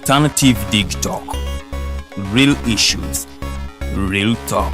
Alternative Digitalk. Real issues, real talk.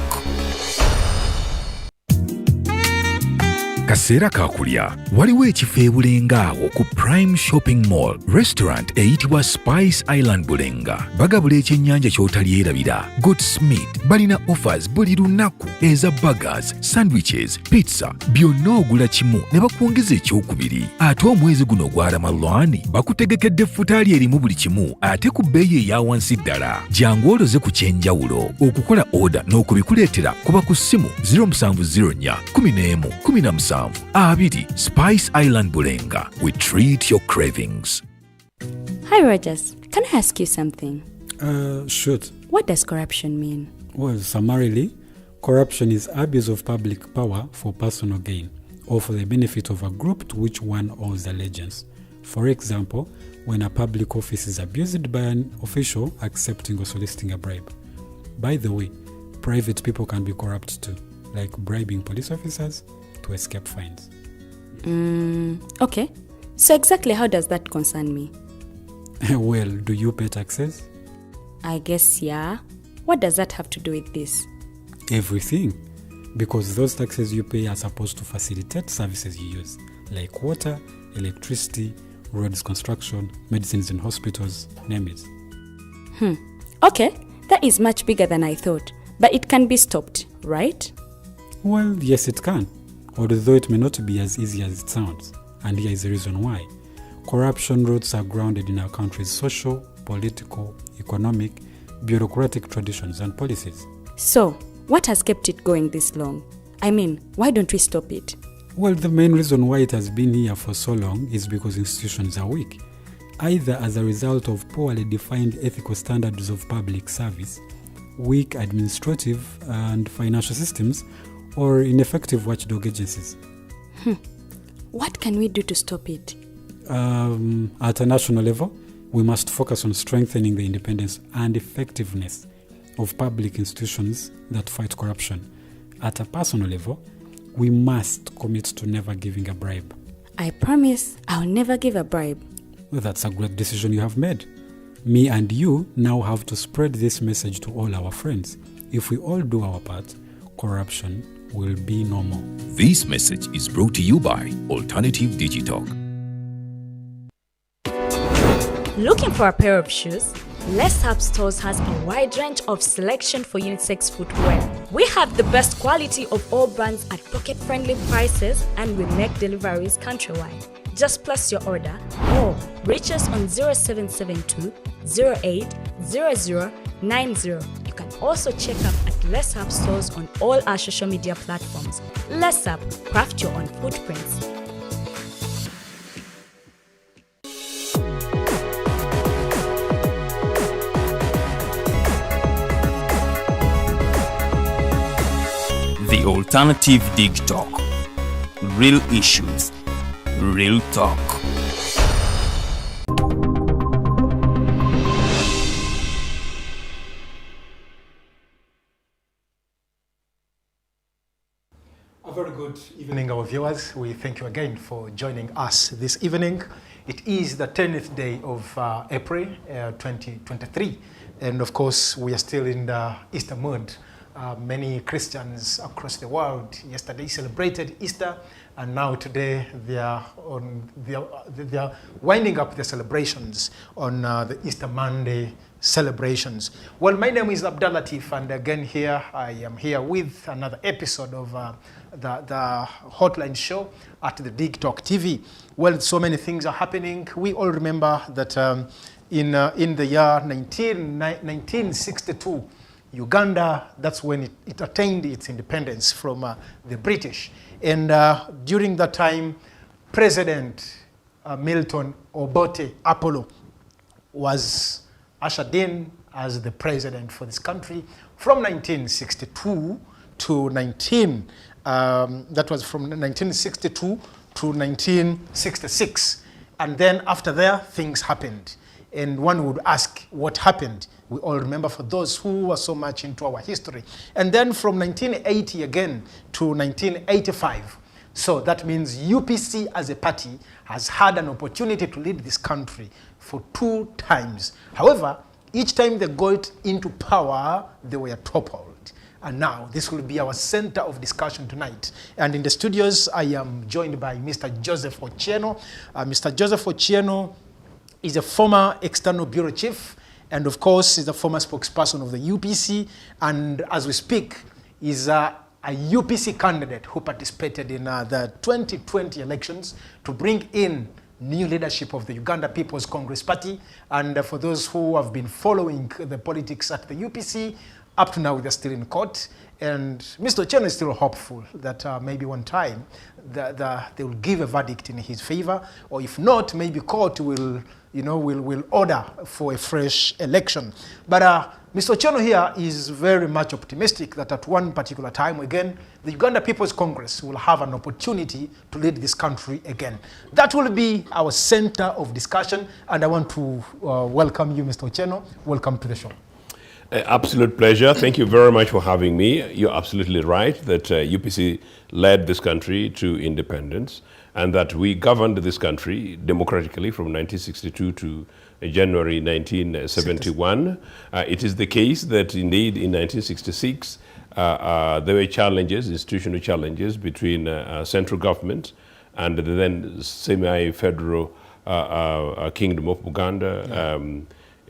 Kaseera kakulya waliwo ekifo e Bulenga awo ku Prime Shopping Mall restaurant eyitibwa Spice Island Bulenga. Bagabula ekyennyanja ky'otalyerabira. Goodsmith balina offers buli lunaku eza burgers, sandwiches, pizza byonna ogula kimu ne bakwongeza ekyokubiri. Ate omwezi guno ogwa Ramadhan bakutegekedde effutaali erimu buli kimu ate ku bbeeyi eya wansi ddala. Jangu oloze ku kyenjawulo. Okukola order n'okubikuleetera kuba ku ssimu 0704 11 17 Abidi, Spice Island Bulenga. We treat your cravings. Hi Rogers, can I ask you something? Shoot. What does corruption mean? Well, summarily, corruption is abuse of public power for personal gain or for the benefit of a group to which one owes allegiance. For example, when a public office is abused by an official accepting or soliciting a bribe. By the way, private people can be corrupt too, like bribing police officers to escape fines. Okay. So exactly how does that concern me? Well, do you pay taxes? I guess, yeah. What does that have to do with this? Everything. Because those taxes you pay are supposed to facilitate services you use, like water, electricity, roads construction, medicines in hospitals, name it. Okay, that is much bigger than I thought. But it can be stopped, right? Well, yes, it can. Although it may not be as easy as it sounds. And here is the reason why. Corruption roots are grounded in our country's social, political, economic, bureaucratic traditions and policies. So, what has kept it going this long? I mean, why don't we stop it? Well, the main reason why it has been here for so long is because institutions are weak, either as a result of poorly defined ethical standards of public service, weak administrative and financial systems, or ineffective watchdog agencies. What can we do to stop it? At a national level, we must focus on strengthening the independence and effectiveness of public institutions that fight corruption. At a personal level, we must commit to never giving a bribe. I promise I'll never give a bribe. Well, that's a great decision you have made. Me and you now have to spread this message to all our friends. If we all do our part, corruption will be no more. This message is brought to you by Alternative Digitalk. Looking for a pair of shoes? Les Hub Stores has a wide range of selection for unisex footwear. We have the best quality of all brands at pocket-friendly prices, and we make deliveries countrywide. Just place your order or reach us on 0772 08 0090. You can also check up at Les Hub Stores on all our social media platforms. Les Hub, craft your own footprints. The Alternative Digitalk. Real issues, real talk. A very good evening, our viewers. We thank you again for joining us this evening. It is the 10th day of April 2023. And of course, we are still in the Easter mood. Many Christians across the world yesterday celebrated Easter, and now today they are winding up their celebrations on the Easter Monday celebrations. Well, my name is Abdul Latif, and again here I am here with another episode of the Hotline Show at the Digitalk TV. Well, so many things are happening. We all remember that in the year 1962. Uganda, that's when it attained its independence from the British. And during that time, President Milton Obote Apollo was ushered in as the president for this country from 1962 to that was from 1962 to 1966. And then after that, things happened. And one would ask what happened. We all remember, for those who are so much into our history. And then from 1980 again to 1985, So that means UPC as a party has had an opportunity to lead this country for 2 times. However, each time they got into power, they were toppled. And now this will be our center of discussion tonight. And in the studios, I am joined by Mr. Joseph Ochieno. Mr. Joseph Ochieno is a former external bureau chief, and of course, is a former spokesperson of the UPC. And as we speak, is a UPC candidate who participated in the 2020 elections to bring in new leadership of the Uganda People's Congress Party. And for those who have been following the politics at the UPC, up to now, they're still in court, and Mr. Ochieno is still hopeful that maybe one time they will give a verdict in his favor, or if not, maybe court will, will order for a fresh election. But Mr. Ochieno here is very much optimistic that at one particular time, again, the Uganda People's Congress will have an opportunity to lead this country again. That will be our center of discussion, and I want to welcome you, Mr. Ochieno. Welcome to the show. Absolute pleasure. Thank you very much for having me. You're absolutely right that UPC led this country to independence, and that we governed this country democratically from 1962 to January 1971. It is the case that indeed in 1966 there were challenges, institutional challenges between central government and the then semi-federal Kingdom of Uganda. Yeah.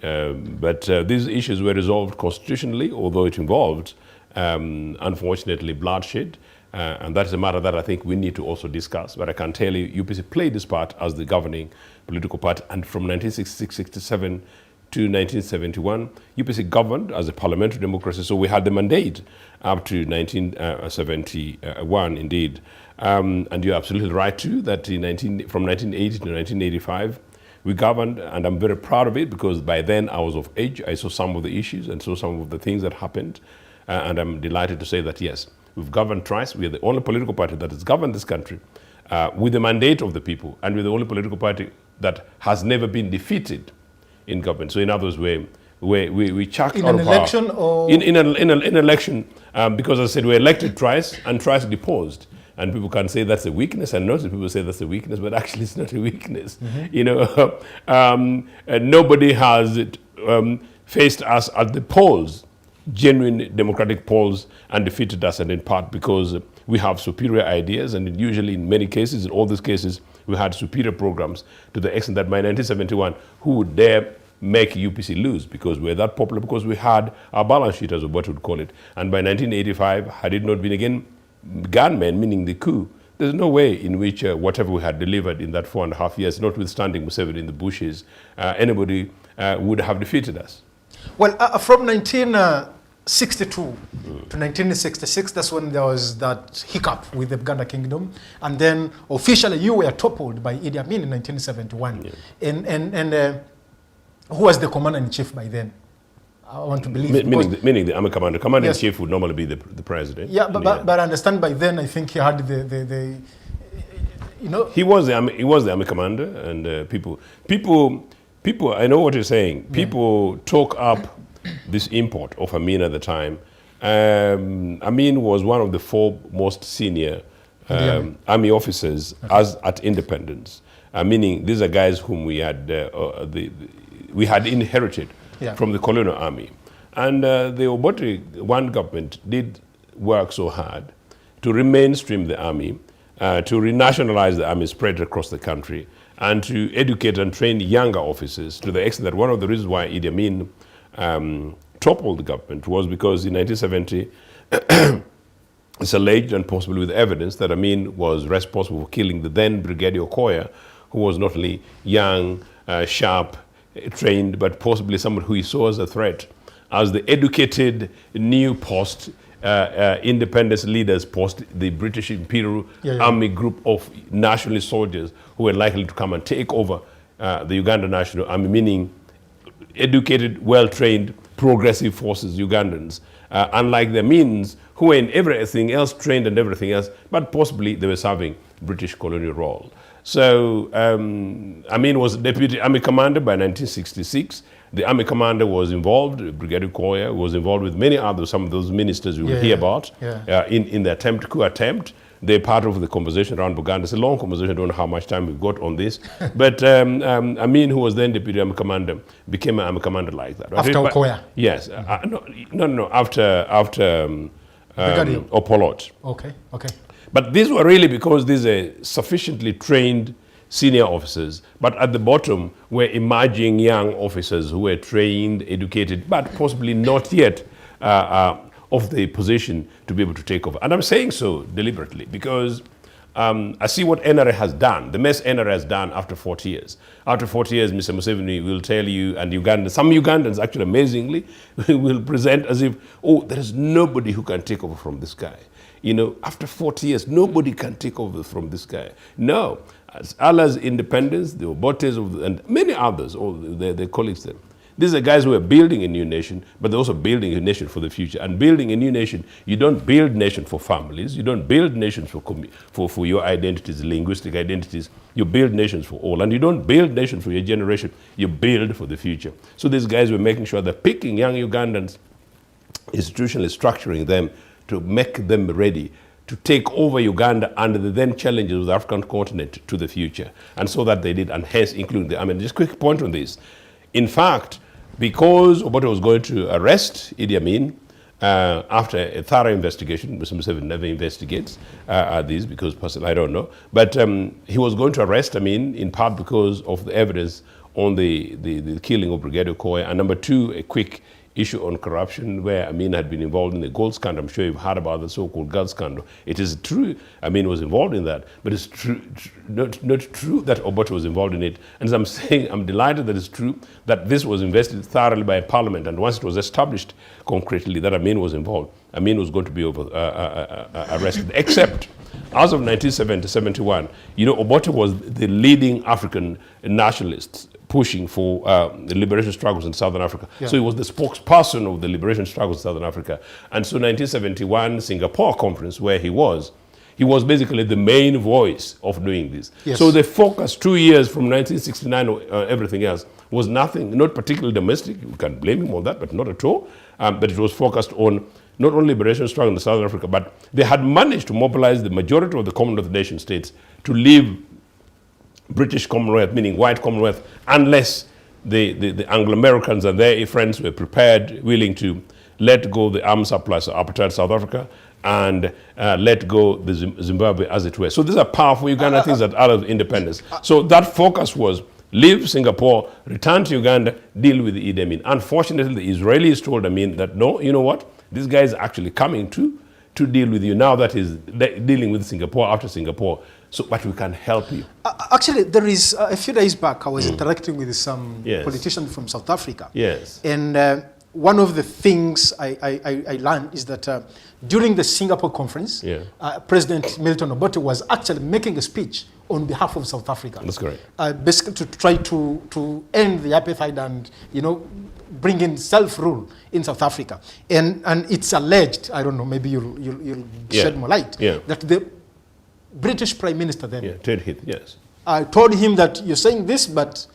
But these issues were resolved constitutionally, although it involved, unfortunately, bloodshed. And that is a matter that I think we need to also discuss. But I can tell you, UPC played this part as the governing political party. And from 1966-67 to 1971, UPC governed as a parliamentary democracy. So we had the mandate up to 1971, indeed. And you're absolutely right, too, that from 1980 to 1985, we governed, and I'm very proud of it because by then I was of age. I saw some of the issues and saw some of the things that happened. And I'm delighted to say that, yes, we've governed twice. We are the only political party that has governed this country with the mandate of the people, and we're the only political party that has never been defeated in government. So in other words, we chucked out of power. In an election? Or? In an election, because as I said, we're elected twice and twice deposed. And people can say that's a weakness, and notice people say that's a weakness, but actually it's not a weakness. Mm-hmm. Nobody has faced us at the polls, genuine democratic polls, and defeated us, and in part because we have superior ideas, and usually in many cases, in all these cases, we had superior programs to the extent that by 1971, who would dare make UPC lose, because we're that popular, because we had our balance sheet, as Obote would call it. And by 1985, had it not been again gunmen, meaning the coup, there's no way in which whatever we had delivered in that 4.5 years, notwithstanding Museveni in the bushes, anybody would have defeated us. Well, from 1962 to 1966, that's when there was that hiccup with the Uganda Kingdom. And then officially you were toppled by Idi Amin in 1971. Yeah. And who was the commander-in-chief by then? I want to believe. Meaning the army commander. Commander-in-chief yes. would normally be the president. Yeah, but I understand by then I think he had the He was the army commander, and people. I know what you're saying. Yeah. People talk up this import of Amin at the time. Amin was one of the 4 most senior army officers at independence. Meaning these are guys whom we had inherited. Yeah. From the colonial army. And the Obote one government did work so hard to remainstream the army, to renationalize the army spread across the country, and to educate and train younger officers, to the extent that one of the reasons why Idi Amin toppled the government was because in 1970, it's alleged, and possibly with evidence, that Amin was responsible for killing the then Brigadier Okoya, who was not only young, sharp, trained, but possibly someone who he saw as a threat, as the educated new post, independence leaders post, the British Imperial Army group of nationalist soldiers who were likely to come and take over the Uganda National Army, meaning educated, well-trained, progressive forces, Ugandans, unlike the Amins, who were in everything else, trained and everything else, but possibly they were serving British colonial role. So Amin was deputy army commander by 1966. The army commander was involved, Brigadier Okoya was involved with many others, some of those ministers you will hear about, in the coup attempt. they're part of the conversation around Uganda. It's a long conversation. I don't know how much time we've got on this. But Amin, who was then deputy army commander, became an army commander like that. After Okoya? Yes. No. After Opolot. Okay. But these were really because these are sufficiently trained senior officers, but at the bottom were emerging young officers who were trained, educated, but possibly not yet of the position to be able to take over. And I'm saying so deliberately because I see what NRA has done, the mess NRA has done after 40 years. After 40 years, Mr. Museveni will tell you, and some Ugandans actually amazingly, will present as if, oh, there is nobody who can take over from this guy. You know, after 40 years, nobody can take over from this guy. No. As Allah's independence, the Obotes, and many others, all their colleagues there. These are guys who are building a new nation, but they're also building a nation for the future. And building a new nation, you don't build nation for families. You don't build nations for your identities, linguistic identities. You build nations for all. And you don't build nations for your generation. You build for the future. So these guys were making sure they're picking young Ugandans, institutionally structuring them to make them ready to take over Uganda under the then challenges of the African continent to the future. And so that they did, and hence including just quick point on this. In fact, because Obote was going to arrest Idi Amin after a thorough investigation, Mr. Museveni never investigates these because personally I don't know, but he was going to arrest Amin in part because of the evidence on the killing of Brigadier Okoya, and number two, a quick issue on corruption where Amin had been involved in the gold scandal. I'm sure you've heard about the so-called gold scandal. It is true Amin was involved in that, but it's not true that Obote was involved in it. And as I'm saying, I'm delighted that it's true that this was invested thoroughly by Parliament, and once it was established concretely that Amin was involved, Amin was going to be arrested. Except, as of 1970-71, Obote was the leading African nationalist pushing for the liberation struggles in Southern Africa. Yeah. So he was the spokesperson of the liberation struggles in Southern Africa. And so 1971 Singapore conference, where he was basically the main voice of doing this. Yes. So the focus 2 years from 1969 or everything else was nothing, not particularly domestic. You can blame him on that, but not at all. But it was focused on not only liberation struggle in Southern Africa, but they had managed to mobilize the majority of the Commonwealth nation states to leave British Commonwealth, meaning white Commonwealth, unless the Anglo-Americans and their friends were prepared, willing to let go the arms surplus of apartheid South Africa and let go the Zimbabwe, as it were. So these are powerful Uganda things that are of independence. So that focus was leave Singapore, return to Uganda, deal with the Idi Amin. Unfortunately, the Israelis told Amin that, no, you know what? This guy is actually coming to deal with you now that he's dealing with Singapore after Singapore. So, but we can help you. Actually, there is, a few days back, I was interacting with some politicians from South Africa. Yes. And one of the things I learned is that during the Singapore conference, President Milton Obote was actually making a speech on behalf of South Africa. That's correct. Basically to try to end the apartheid and, bring in self-rule in South Africa. And it's alleged, I don't know, maybe you'll shed more light, that the British Prime Minister then Ted Heath, yes, told him that you're saying this, but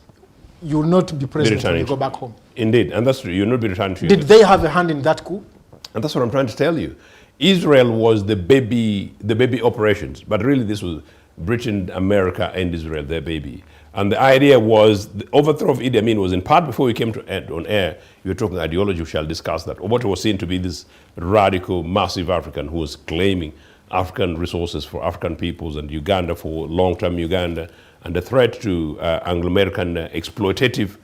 you will not be president when you go back home. Indeed, and that's true. You'll not be returned to Did they have a hand in that coup? And that's what I'm trying to tell you. Israel was the baby operations, but really this was Britain, America, and Israel, their baby. And the idea was the overthrow of Idi Amin was in part before we came on air. You were talking ideology. We shall discuss that. Obote was seen to be this radical, massive African who was claiming African resources for African peoples and Uganda for long-term Uganda, and a threat to Anglo-American exploitative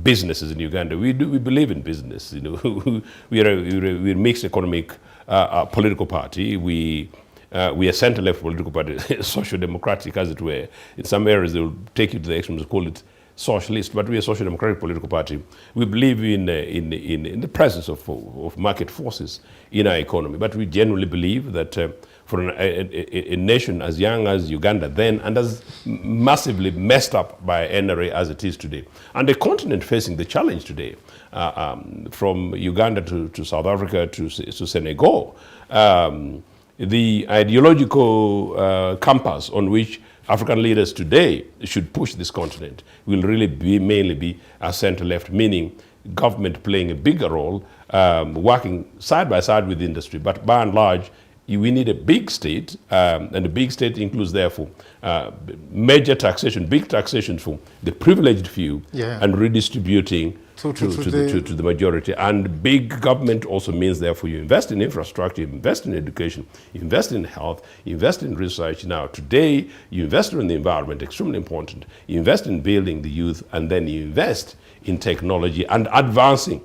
businesses in Uganda. We believe in business. We're a mixed economic political party. We are center-left political party, social-democratic as it were. In some areas they will take you to the extremes, call it socialist, but we are a social-democratic political party. We believe in the presence of market forces in our economy, but we genuinely believe that for a nation as young as Uganda then, and as massively messed up by NRA as it is today, and the continent facing the challenge today, from Uganda to South Africa to Senegal, the ideological compass on which African leaders today should push this continent will really mainly be a center-left, meaning government playing a bigger role, working side by side with industry, but by and large, we need a big state, and a big state includes, therefore, major taxation, big taxation for the privileged few, and redistributing to the majority. And big government also means, therefore, you invest in infrastructure, you invest in education, you invest in health, you invest in research. Now, today, you invest in the environment, extremely important. You invest in building the youth, and then you invest in technology and advancing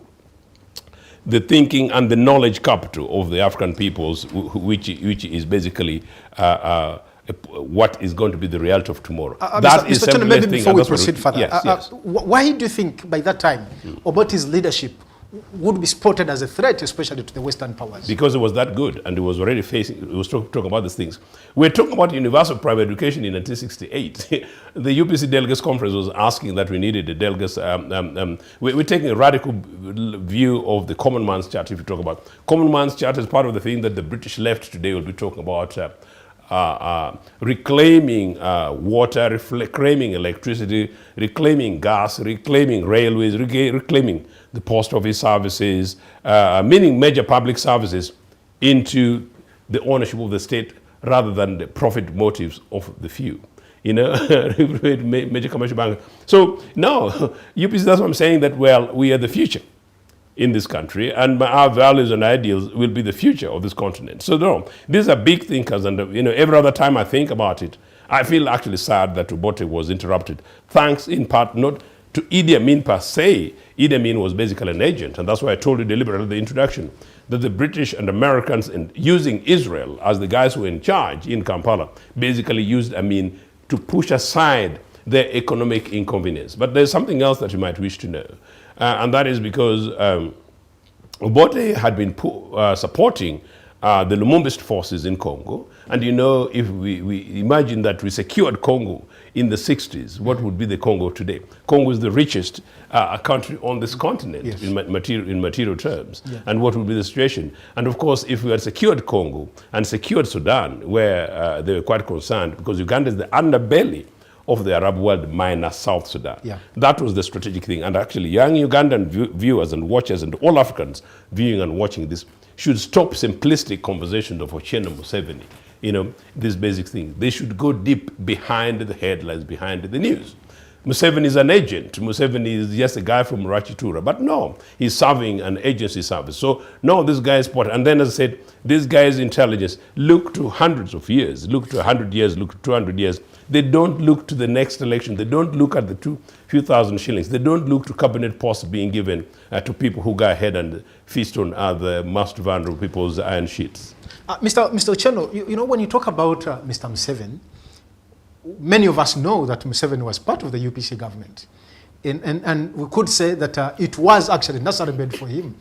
the thinking and the knowledge capital of the African peoples, which is basically what is going to be the reality of tomorrow. That is Mr. Ochieno, maybe before we proceed further, yes. Why do you think by that time Obote's leadership would be spotted as a threat, especially to the Western powers? Because it was that good, and it was already facing, it was talking about these things. We're talking about universal private education in 1968. The UPC Delegates Conference was asking that we needed the delegates. We're taking a radical view of the Common Man's Charter. If you talk about Common Man's Charter, is part of the thing that the British left today. Will be talking about reclaiming water, reclaiming electricity, reclaiming gas, reclaiming railways, reclaiming the post office services, meaning major public services, into the ownership of the state rather than the profit motives of the few. You know, major commercial banks. So now, UPC, that's what I'm saying, that, well, we are the future in this country, and our values and ideals will be the future of this continent. So no, these are big thinkers, and you know, every other time I think about it, I feel actually sad that Obote was interrupted. Thanks in part not to Idi Amin per se. Idi Amin was basically an agent, and that's why I told you deliberately in the introduction that the British and Americans, in using Israel as the guys who were in charge in Kampala, basically used Amin to push aside their economic inconvenience. But there's something else that you might wish to know. And that is because Obote had been supporting the Lumumbist forces in Congo. And you know, if we imagine that we secured Congo in the 60s, what would be the Congo today? Congo is the richest country on this continent, yes, in material terms. Yeah. And what would be the situation? And of course, if we had secured Congo and secured Sudan, where they were quite concerned, because Uganda is the underbelly of the Arab world minus South Sudan. Yeah. That was the strategic thing. And actually, young Ugandan viewers and watchers and all Africans viewing and watching this should stop simplistic conversations of Ochieno Museveni. You know, this basic thing. They should go deep behind the headlines, behind the news. Museveni is an agent. Museveni is just a guy from Rachitura. But no, he's serving an agency service. So no, this guy is important. And then, as I said, this guy's intelligence look to hundreds of years, look to 100 years, look to 200 years. They don't look to the next election. They don't look at the few thousand shillings. They don't look to cabinet posts being given to people who go ahead and feast on the most vulnerable people's iron sheets. Mr. Ochieno, you know, when you talk about Mr. Museveni, many of us know that Museveni was part of the UPC government. And we could say that it was actually necessary made for him.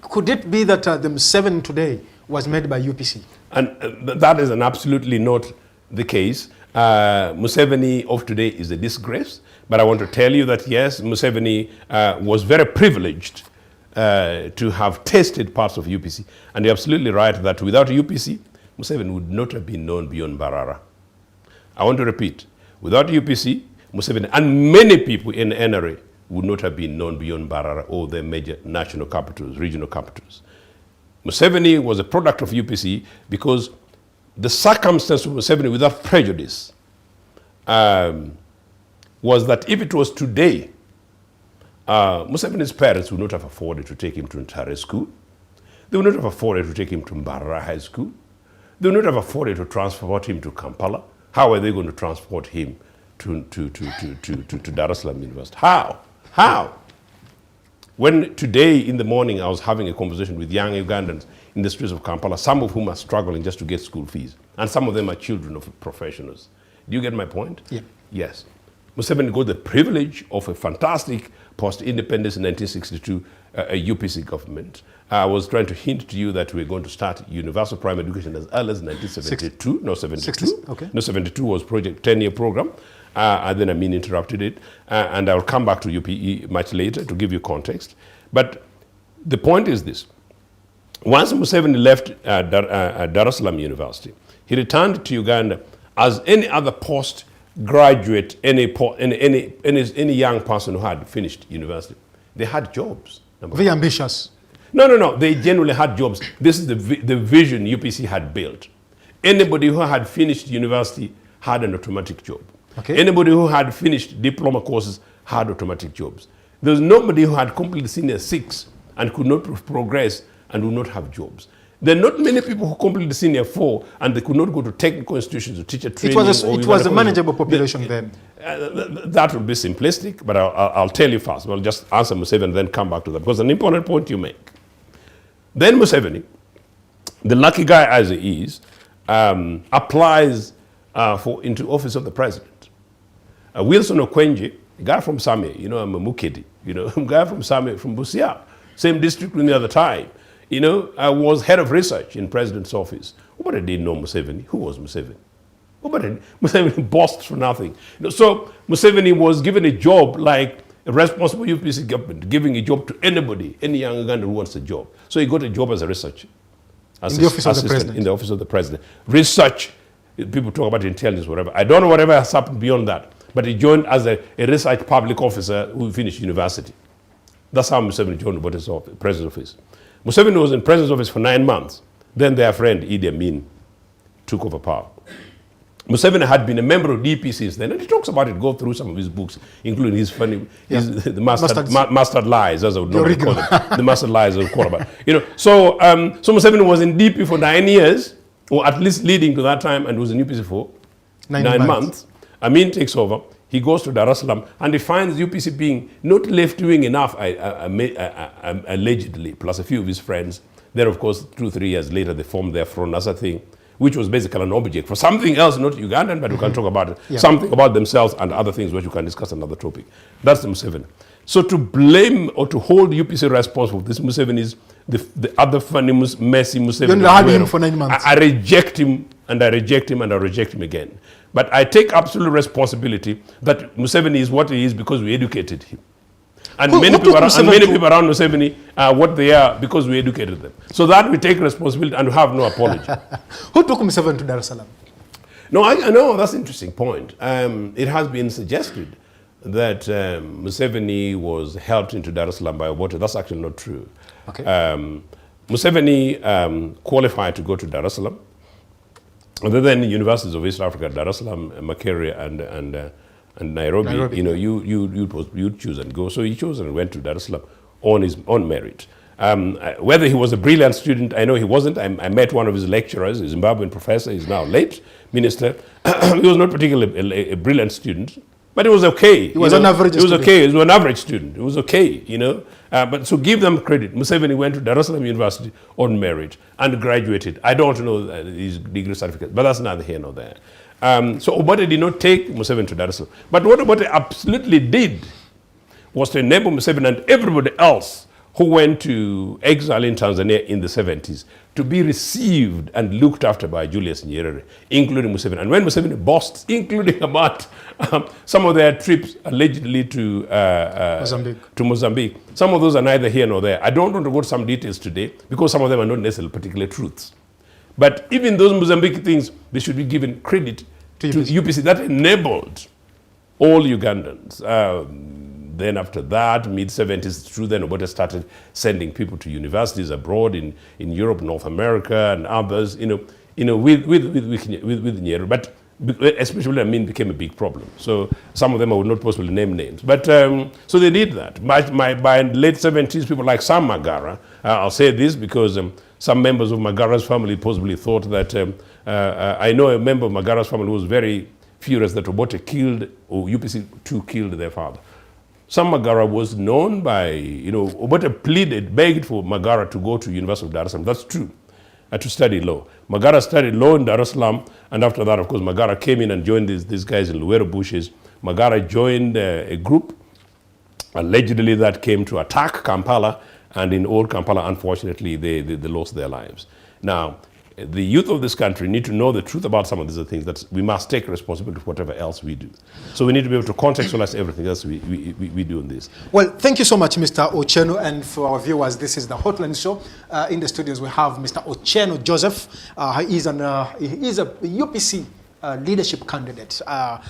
Could it be that the Museveni today was made by UPC? And that is absolutely not the case. Museveni of today is a disgrace, but I want to tell you that yes, Museveni was very privileged to have tasted parts of UPC. And you're absolutely right that without UPC, Museveni would not have been known beyond Mbarara. I want to repeat, without UPC, Museveni and many people in NRA would not have been known beyond Mbarara or their major national capitals, regional capitals. Museveni was a product of UPC because the circumstance of Museveni, without prejudice, was that if it was today, Museveni's parents would not have afforded to take him to Ntare School. They would not have afforded to take him to Mbarara High School. They would not have afforded to transport him to Kampala. How are they going to transport him to Dar es Salaam University? How? When today in the morning I was having a conversation with young Ugandans in the streets of Kampala, some of whom are struggling just to get school fees, and some of them are children of professionals. Do you get my point? Yeah. Yes. Museveni got the privilege of a fantastic post-independence in 1962 UPC government. I was trying to hint to you that we're going to start universal primary education as early as 1972. No, 72. 60, okay. No, 72 was project 10-year program. And then Amin interrupted it. And I'll come back to UPE much later to give you context. But the point is this. Once Museveni left Dar es Salaam University, he returned to Uganda as any other postgraduate, any young person who had finished university. They had jobs. Very ambitious. No. They genuinely had jobs. This is the vision UPC had built. Anybody who had finished university had an automatic job. Okay. Anybody who had finished diploma courses had automatic jobs. There was nobody who had completed senior 6 and could not progress and would not have jobs. There are not many people who completed senior 4 and they could not go to technical institutions or teacher training. It was a manageable population then. That would be simplistic, but I'll tell you first. I'll just answer Museveni and then come back to that, because an important point you make. Then Museveni, the lucky guy as he is, applies into office of the president. Wilson Okwenje, a guy from Same, I'm a Mukedi, a guy from Same, from Busia, same district with me at the time, I was head of research in president's office. Nobody didn't know Museveni. Who was Museveni? Museveni bossed for nothing. So Museveni was given a job like a responsible UPC government, giving a job to anybody, any young Ugandan who wants a job. So he got a job as a researcher. In the office of the president. In the office of the president. Research, people talk about intelligence, whatever. I don't know whatever has happened beyond that. But he joined as a research public officer who finished university. That's how Museveni joined the president's office. Museveni was in president's office for 9 months. Then their friend Idi Amin took over power. Museveni had been a member of DP since then, and he talks about it, go through some of his books, including his funny, the mastered lies, as I would normally call them, the mastered lies I would call about. So Museveni was in DP for 9 years, or at least leading to that time, and was in UPC for 9 months. Amin takes over. He goes to Dar es Salaam, and he finds UPC being not left-wing enough, allegedly, plus a few of his friends. Then, of course, 2-3 years later, they formed their Front as a thing, which was basically an object for something else, not Ugandan, but we can talk about it. Yeah. Something about themselves and other things which you can discuss another topic. That's the Museveni. So to blame or to hold UPC responsible, this Museveni is the other funny, messy Museveni. You only had him for 9 months. I reject him, and I reject him, and I reject him again. But I take absolute responsibility that Museveni is what he is because we educated him. And many people around Museveni are what they are because we educated them. So that we take responsibility and we have no apology. Who took Museveni to Dar es Salaam? No, I know, that's an interesting point. It has been suggested that Museveni was helped into Dar es Salaam by Obote. That's actually not true. Okay. Museveni qualified to go to Dar es Salaam. Other than the universities of East Africa, Dar es Salaam, Makerere, and Nairobi, you choose and go. So he chose and went to Dar es Salaam on his own merit. Whether he was a brilliant student, I know he wasn't. I met one of his lecturers, a Zimbabwean professor. He's now late minister. He was not particularly a brilliant student, but it was okay. He was an average student. It was okay. He was an average student. It was okay, But so give them credit. Museveni went to Dar es Salaam University on merit and graduated. I don't know his degree certificate, but that's neither here nor there. So Obote did not take Museveni to Dar es Salaam. But what Obote absolutely did was to enable Museveni and everybody else who went to exile in Tanzania in the 70s to be received and looked after by Julius Nyerere, including Museveni. And when Museveni boasts, including about some of their trips allegedly to Mozambique, some of those are neither here nor there. I don't want to go to some details today because some of them are not necessarily particular truths. But even those Mozambique things, they should be given credit to UPC. That enabled all Ugandans. Then after that, mid-70s, it's true, then Obote started sending people to universities abroad in Europe, North America, and others, with Nyerere. But especially, became a big problem. So some of them I would not possibly name names. But so they did that. By late 70s, people like Sam Magara, I'll say this because some members of Magara's family possibly thought that, I know a member of Magara's family who was very furious that Obote killed, or UPC 2 killed their father. Sam Magara was known by, Obote begged for Magara to go to University of Dar es Salaam. That's true, to study law. Magara studied law in Dar es Salaam, and after that, of course, Magara came in and joined these guys in Luwero bushes. Magara joined a group, allegedly that came to attack Kampala, and in old Kampala, unfortunately, they lost their lives. Now, the youth of this country need to know the truth about some of these things, that we must take responsibility for whatever else we do. So we need to be able to contextualize everything else we do in this. Well, thank you so much, Mr. Ochieno. And for our viewers, this is the Hotline Show. In the studios, we have Mr. Ochieno Joseph. He is a UPC leadership candidate,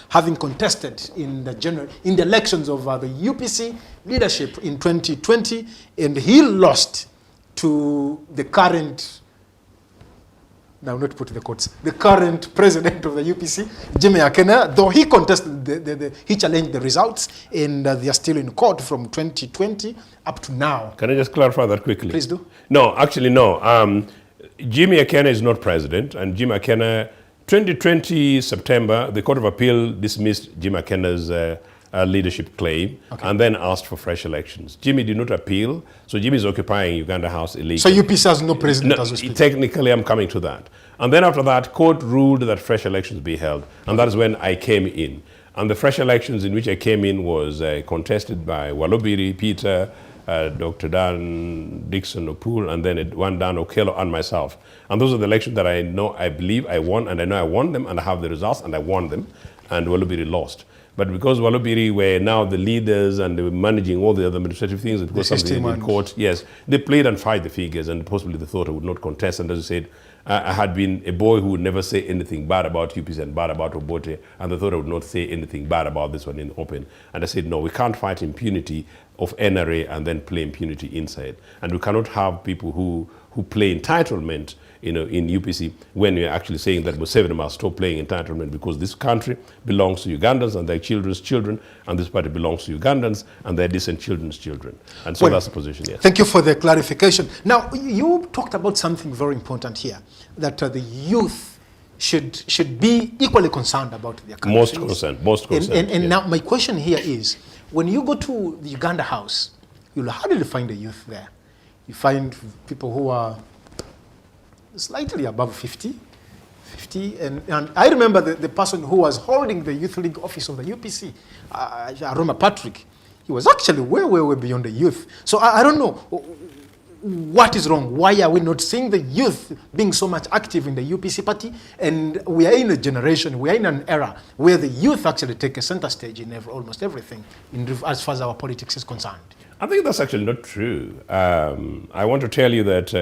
having contested in the elections of the UPC leadership in 2020, and he lost to the current, now not put the quotes, the current president of the UPC, Jimmy Akena, though he contested, he challenged the results, and they are still in court from 2020 up to now. Can I just clarify that quickly? Please do. No, actually, no. Jimmy Akena is not president, and Jimmy Akena, 2020 September, the Court of Appeal dismissed Jimmy Akena's leadership claim, and then asked for fresh elections. Jimmy did not appeal, so Jimmy is occupying Uganda House illegally. So UPC has no president as we speak? Technically, I'm coming to that. And then after that, court ruled that fresh elections be held, and that is when I came in. And the fresh elections in which I came in was contested by Walobiri, Peter, Dr. Dan Dixon Opul, and then one Dan Okello and myself. And those are the elections that I believe I won, and I know I won them, and I have the results, and I won them, and Walobiri lost. But because Walobiri were now the leaders and they were managing all the other administrative things, it was something in court. Yes, they played and fight the figures, and possibly they thought I would not contest. And as I said, I had been a boy who would never say anything bad about UPC and bad about Obote, and they thought I would not say anything bad about this one in open. And I said, no, we can't fight impunity of NRA and then play impunity inside. And we cannot have people who play entitlement, in UPC, when we're actually saying that Museveni must stop playing entitlement because this country belongs to Ugandans and their children's children, and this party belongs to Ugandans and their decent children's children. And so that's the position, yes. Thank you for the clarification. Now, you talked about something very important here, that the youth should be equally concerned about their country. Most concerned. And now my question here is, when you go to the Uganda House, you'll hardly find the youth there. You find people who are slightly above 50, and I remember the person who was holding the Youth League office of the UPC, Aroma Patrick. He was actually way beyond the youth. So I don't know what is wrong. Why are we not seeing the youth being so much active in the UPC party? And we are in a generation, we are in an era where the youth actually take a center stage in almost everything as far as our politics is concerned. I think that's actually not true. I want to tell you that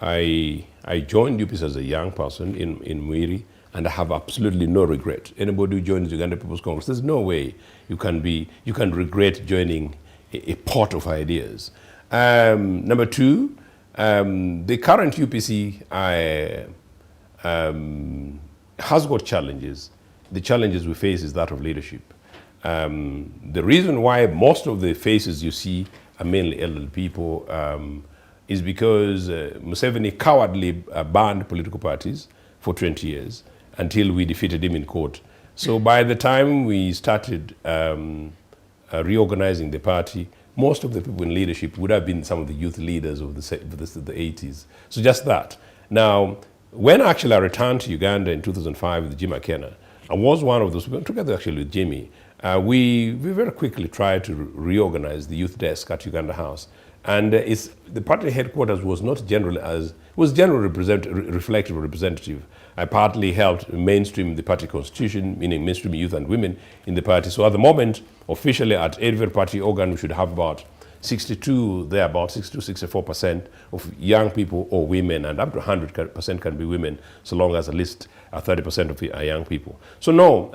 I joined UPC as a young person in Mwiri, and I have absolutely no regret. Anybody who joins the Uganda People's Congress, there's no way you can regret joining a pot of ideas. Number two, the current UPC has got challenges. The challenges we face is that of leadership. The reason why most of the faces you see are mainly elderly people is because Museveni cowardly banned political parties for 20 years until we defeated him in court. So by the time we started reorganizing the party, most of the people in leadership would have been some of the youth leaders of the 80s. So just that. Now, when actually I returned to Uganda in 2005 with Jimmy Akena, I was one of those people, together actually with Jimmy. We very quickly tried to reorganize the youth desk at Uganda House. And the party headquarters was not generally reflective or representative. I partly helped mainstream the party constitution, meaning mainstream youth and women in the party. So at the moment, officially at every party organ, we should have about 64% of young people or women, and up to 100% can be women, so long as at least 30% of are young people. So no,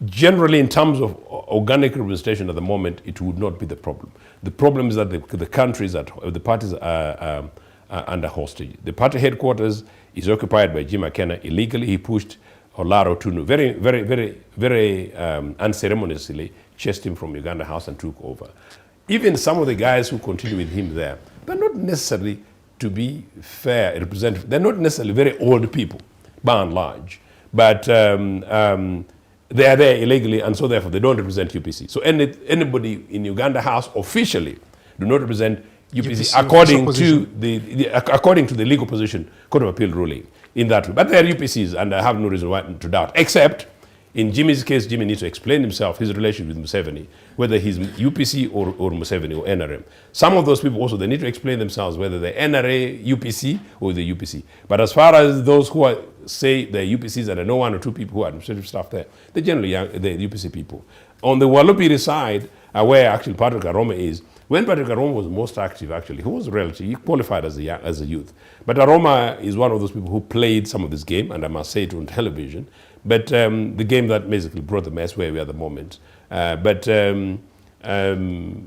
generally in terms of organic representation at the moment, it would not be the problem. The problem is that the countries, the parties are under hostage. The party headquarters is occupied by Jim Akena illegally. He pushed Olaro Tunu very unceremoniously, chased him from Uganda House and took over. Even some of the guys who continue with him there, they're not necessarily, to be fair, representative. They're not necessarily very old people, by and large, but they are there illegally, and so therefore they don't represent UPC. So anybody in Uganda House officially do not represent UPC according to the legal position Court of Appeal ruling in that way. But they are UPCs, and I have no reason why to doubt, except in Jimmy's case, Jimmy needs to explain himself, his relationship with Museveni, whether he's UPC or Museveni or NRM. Some of those people also, they need to explain themselves whether they're NRA, UPC, or the UPC. But as far as those who say they're UPCs, and I know one or two people who are administrative staff there, they're generally they're UPC people. On the Walobiri side, where actually Patrick Aroma is, when Patrick Aroma was most active, actually, he was relatively, he qualified as a youth. But Aroma is one of those people who played some of this game, and I must say it on television, but the game that basically brought the mess where we are at the moment.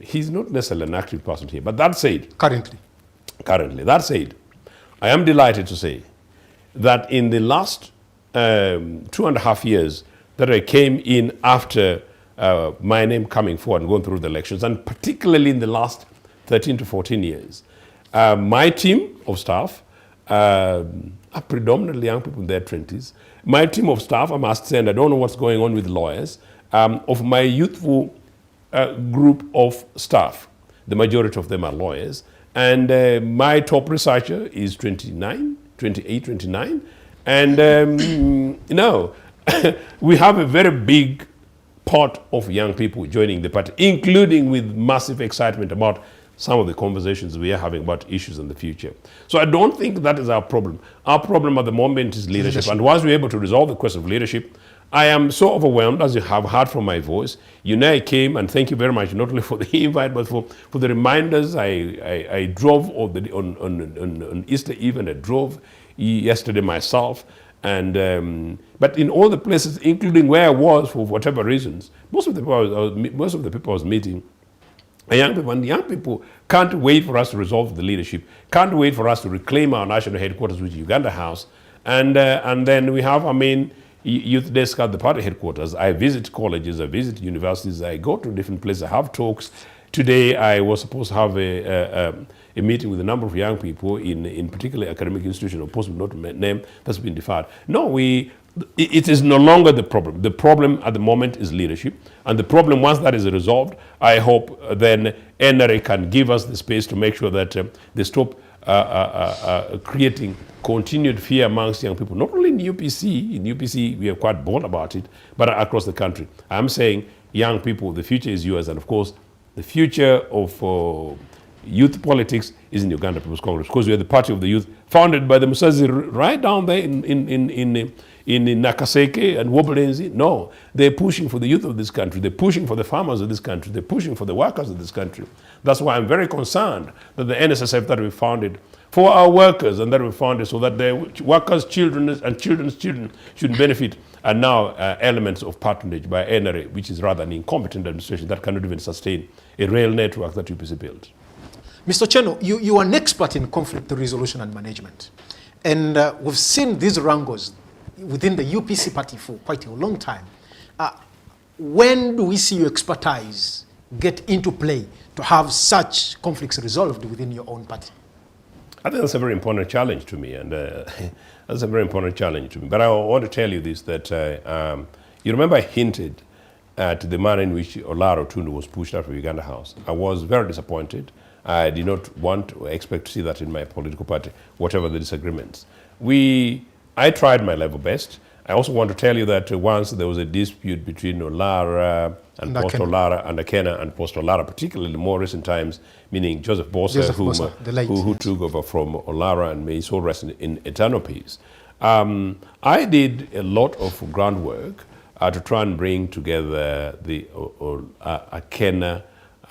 He's not necessarily an active person here. But that said, currently, currently. That said, I am delighted to say that in the last 2.5 years that I came in after my name coming forward and going through the elections, and particularly in the last 13 to 14 years, my team of staff are predominantly young people in their 20s. My team of staff, I must say, and I don't know what's going on with lawyers, of my youthful group of staff, the majority of them are lawyers, and my top researcher is 28, 29, and we have a very big pot of young people joining the party, including with massive excitement about some of the conversations we are having about issues in the future. So I don't think that is our problem. Our problem at the moment is leadership. And once we're able to resolve the question of leadership, I am so overwhelmed, as you have heard from my voice. I came, and thank you very much, not only for the invite, but for the reminders. I drove on Easter Eve, and I drove yesterday myself. And but in all the places, including where I was for whatever reasons, most of the people I was meeting are young people, and young people can't wait for us to resolve the leadership, can't wait for us to reclaim our national headquarters, which is Uganda House, and then we have our main youth desk at the party headquarters. I visit colleges, I visit universities, I go to different places, I have talks. Today I was supposed to have a meeting with a number of young people in particular academic institution, or possibly not name, that's been deferred. No, it is no longer the problem. The problem at the moment is leadership. And the problem, once that is resolved, I hope then NRA can give us the space to make sure that they stop creating continued fear amongst young people, not only in UPC. In UPC, we are quite bold about it, but across the country. I'm saying, young people, the future is yours. And of course, the future of youth politics is in Uganda People's Congress, because we are the party of the youth, founded by the Musazi right down there in Nakaseke and Wobulenzi. No, they're pushing for the youth of this country. They're pushing for the farmers of this country. They're pushing for the workers of this country. That's why I'm very concerned that the NSSF that we founded for our workers, and that we founded so that the workers' children and children's children should benefit, are now elements of patronage by NRA, which is rather an incompetent administration that cannot even sustain a rail network that UPC built. Mr. Ochieno, you are an expert in conflict resolution and management. And we've seen these wrangles within the UPC party for quite a long time. When do we see your expertise get into play to have such conflicts resolved within your own party? I think that's a very important challenge to me, and that's a very important challenge to me. But I want to tell you this, that you remember I hinted at the manner in which Olaro Tundu was pushed out of Uganda House. I was very disappointed. I did not want or expect to see that in my political party, whatever the disagreements. I tried my level best. I also want to tell you that once there was a dispute between Olara and Post Olara and Akena and Post Olara, particularly in more recent times, meaning Joseph Bosa, who took over from Olara, and may his soul rest in eternal peace. I did a lot of groundwork to try and bring together the Akena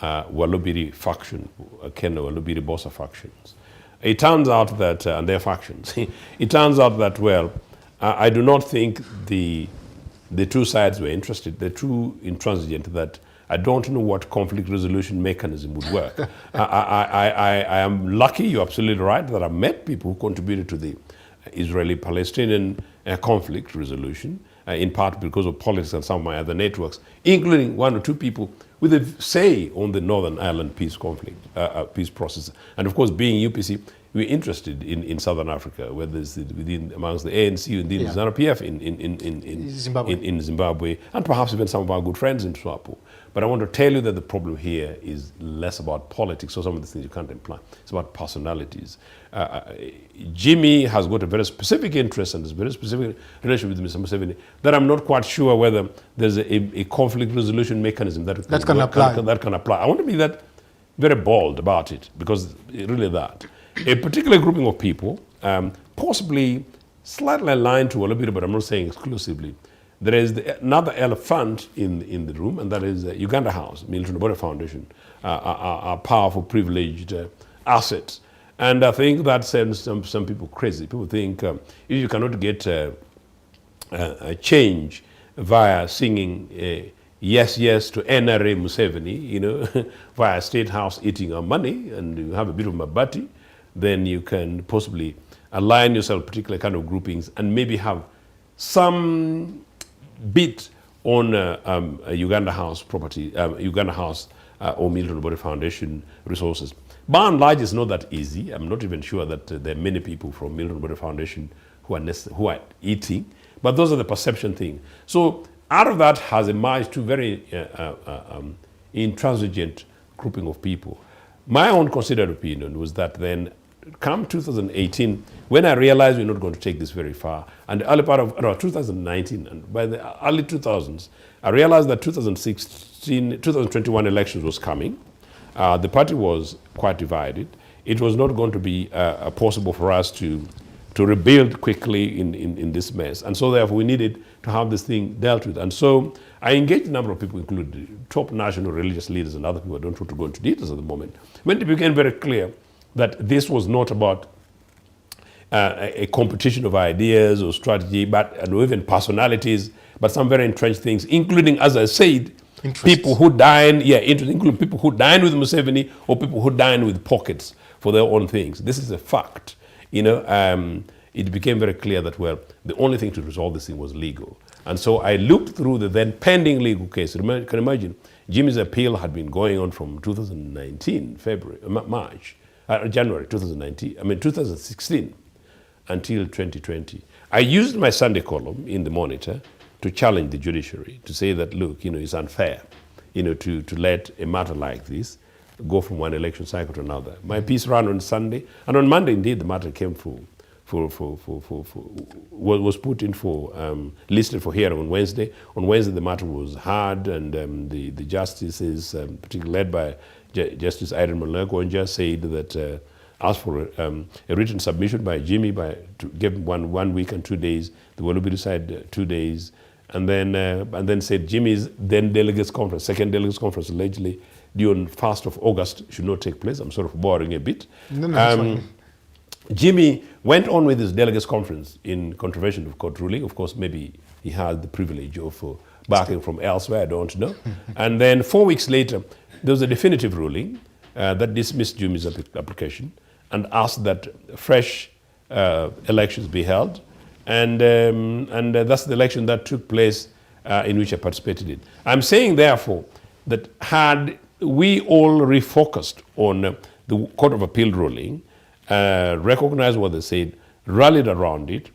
Walubiri faction, Akena Walubiri Bosa factions. It turns out that, and their factions, it turns out that, well, I do not think the two sides were interested. They're too intransigent that I don't know what conflict resolution mechanism would work. I am lucky, you're absolutely right, that I've met people who contributed to the Israeli-Palestinian conflict resolution, in part because of politics and some of my other networks, including one or two people with a say on the Northern Ireland peace process. And of course, being UPC, we're interested in Southern Africa, whether it's amongst the ANC and the ZANU-PF in Zimbabwe, and perhaps even some of our good friends in SWAPO. But I want to tell you that the problem here is less about politics, or some of the things you can't imply. It's about personalities. Jimmy has got a very specific interest and a very specific relationship with Mr. Museveni that I'm not quite sure whether there's a conflict resolution mechanism that can apply. I want to be that very bold about it, because really that. A particular grouping of people, possibly slightly aligned to Olubiri, but I'm not saying exclusively, there is another elephant in the room, and that is Uganda House, Milton Obote Foundation, a powerful, privileged assets. And I think that sends some people crazy. People think if you cannot get a change via singing yes, yes to NRA Museveni, via State House eating our money, and you have a bit of Mabati, then you can possibly align yourself with particular kind of groupings and maybe have some bit on a Uganda House property, Uganda House or Milton Obote Foundation resources. By and large, it's not that easy. I'm not even sure that there are many people from Milton Obote Foundation who are eating, but those are the perception thing. So out of that has emerged two very intransigent grouping of people. My own considered opinion was that then, come 2018, when I realized we're not going to take this very far, and the early part of 2019, and by the early 2000s, I realized that 2021 elections was coming. The party was quite divided. It was not going to be possible for us to rebuild quickly in this mess. And so therefore we needed to have this thing dealt with. And so I engaged a number of people, including top national religious leaders and other people. I don't want to go into details at the moment. When it became very clear that this was not about a competition of ideas or strategy, and even personalities, but some very entrenched things, including, as I said, people who dine, including people who dine with Museveni or people who dine with pockets for their own things. This is a fact. It became very clear that, well, the only thing to resolve this thing was legal. And so I looked through the then pending legal case. You can imagine, Jimmy's appeal had been going on from 2019, January 2016 until 2020. I used my Sunday column in the Monitor to challenge the judiciary, to say that, look, it's unfair, to let a matter like this go from one election cycle to another. My piece ran on Sunday, and on Monday, indeed, the matter came was put in listed for hearing on Wednesday. On Wednesday, the matter was heard, and the justices, particularly led by Justice Irene Mulego, said that asked for a written submission by Jimmy to give 1 week and 2 days. The will be decided 2 days, and then said Jimmy's then delegates conference, second delegates conference, allegedly due on 1st of August, should not take place. I'm sort of boring a bit. No, Jimmy went on with his delegates conference in contravention of court ruling. Of course, maybe he had the privilege of backing from elsewhere, I don't know. And then 4 weeks later, there was a definitive ruling that dismissed Jimmy's application and asked that fresh elections be held. And that's the election that took place in which I participated in. I'm saying, therefore, that had we all refocused on the Court of Appeal ruling, recognized what they said, rallied around it,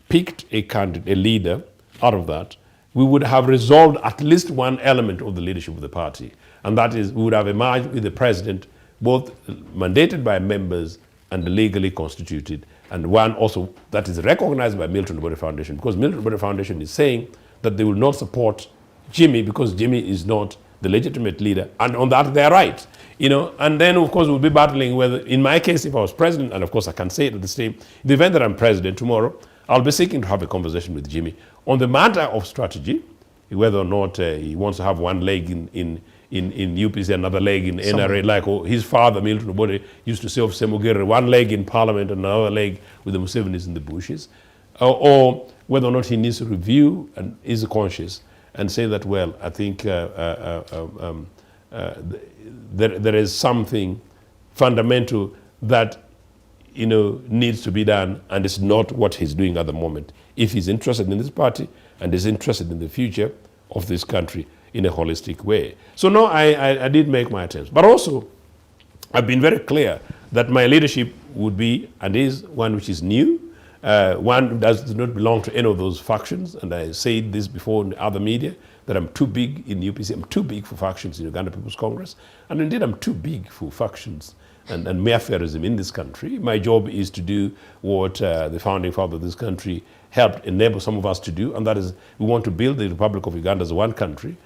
picked a candidate, a leader out of that, we would have resolved at least one element of the leadership of the party. And that is, we would have emerged with the president, both mandated by members and legally constituted, and one also that is recognized by Milton Obote Foundation, because Milton Obote Foundation is saying that they will not support Jimmy because Jimmy is not the legitimate leader, and on that they're right. And then of course we'll be battling whether, in my case, if I was president, and of course I can say it at the same, in the event that I'm president tomorrow, I'll be seeking to have a conversation with Jimmy on the matter of strategy, whether or not he wants to have one leg in UPC, another leg in NRA, like his father, Milton Obote, used to say of Semogere, one leg in parliament and another leg with the Musevenis in the bushes, or whether or not he needs to review and is conscious and say that, well, I think there is something fundamental that needs to be done, and it's not what he's doing at the moment. If he's interested in this party and is interested in the future of this country in a holistic way. So no, I did make my attempts. But also, I've been very clear that my leadership would be, and is, one which is new, one who does not belong to any of those factions. And I said this before in other media, that I'm too big in UPC, I'm too big for factions in Uganda People's Congress, and indeed I'm too big for factions and mafiaism in this country. My job is to do what the founding father of this country helped enable some of us to do, and that is, we want to build the Republic of Uganda as one country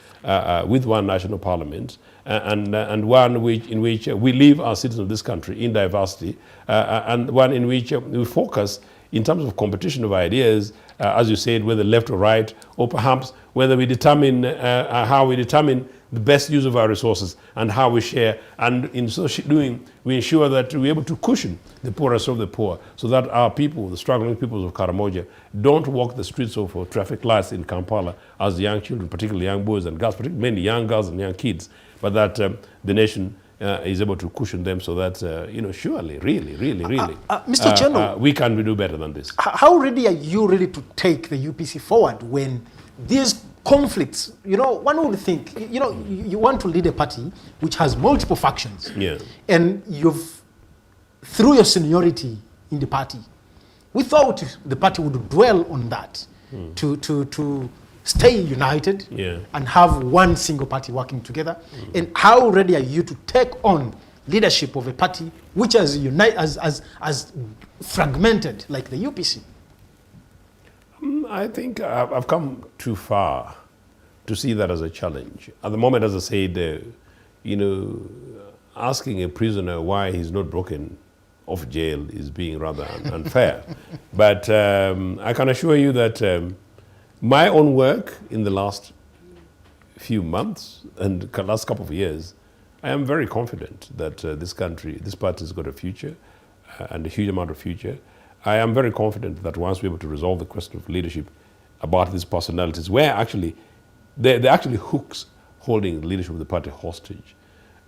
with one national parliament, and one in which we live as citizens of this country in diversity, and one in which we focus in terms of competition of ideas, as you said, whether left or right, or perhaps whether we determine how we determine the best use of our resources and how we share. And in so doing, we ensure that we're able to cushion the poorest of the poor, so that our people, the struggling peoples of Karamoja, don't walk the streets of traffic lights in Kampala as young children, particularly young boys and girls, particularly many young girls and young kids, but that the nation is able to cushion them so that, surely, really, Mr. Ochieno, we can do better than this. how ready are you really to take the UPC forward when these conflicts, one would think, you want to lead a party which has multiple factions. Yeah. And through your seniority in the party, we thought the party would dwell on that to stay united and have one single party working together. And how ready are you to take on leadership of a party which is as fragmented like the UPC? I think I've come too far to see that as a challenge. At the moment, as I said, asking a prisoner why he's not broken off jail is being rather unfair. But I can assure you that my own work in the last few months and the last couple of years, I am very confident that this party has got a future and a huge amount of future. I am very confident that once we're able to resolve the question of leadership about these personalities, where actually they're actually hooks holding the leadership of the party hostage.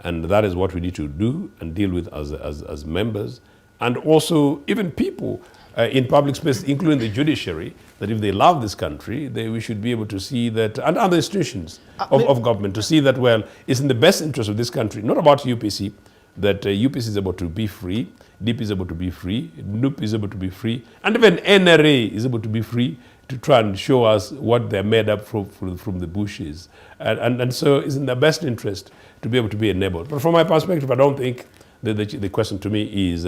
And that is what we need to do and deal with as members. And also even people in public space, including the judiciary, that if they love this country, we should be able to see that, and other institutions of government, to see that, well, it's in the best interest of this country, not about UPC, that UPC is able to be free, DP is able to be free, NUP is able to be free, and even NRA is able to be free to try and show us what they're made up from the bushes. And so it's in the best interest to be able to be enabled. But from my perspective, I don't think the question to me is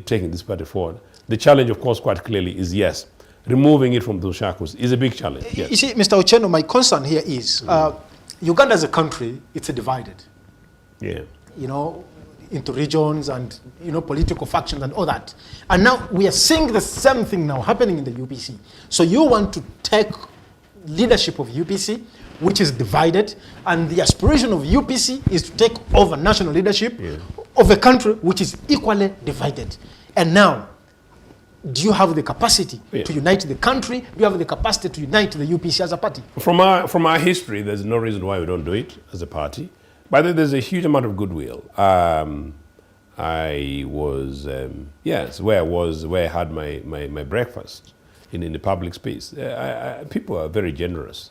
taking this party forward. The challenge, of course, quite clearly is, yes, removing it from those shackles is a big challenge. Yes. You see, Mr. Ochieno, my concern here is Uganda as a country, it's divided. Yeah. Into regions and, political factions and all that. And now we are seeing the same thing now happening in the UPC. So you want to take leadership of UPC, which is divided, and the aspiration of UPC is to take over national leadership of a country which is equally divided. And now, do you have the capacity to unite the country? Do you have the capacity to unite the UPC as a party? From our history, there's no reason why we don't do it as a party. But there's a huge amount of goodwill. I was, where I had my breakfast in the public space. People are very generous.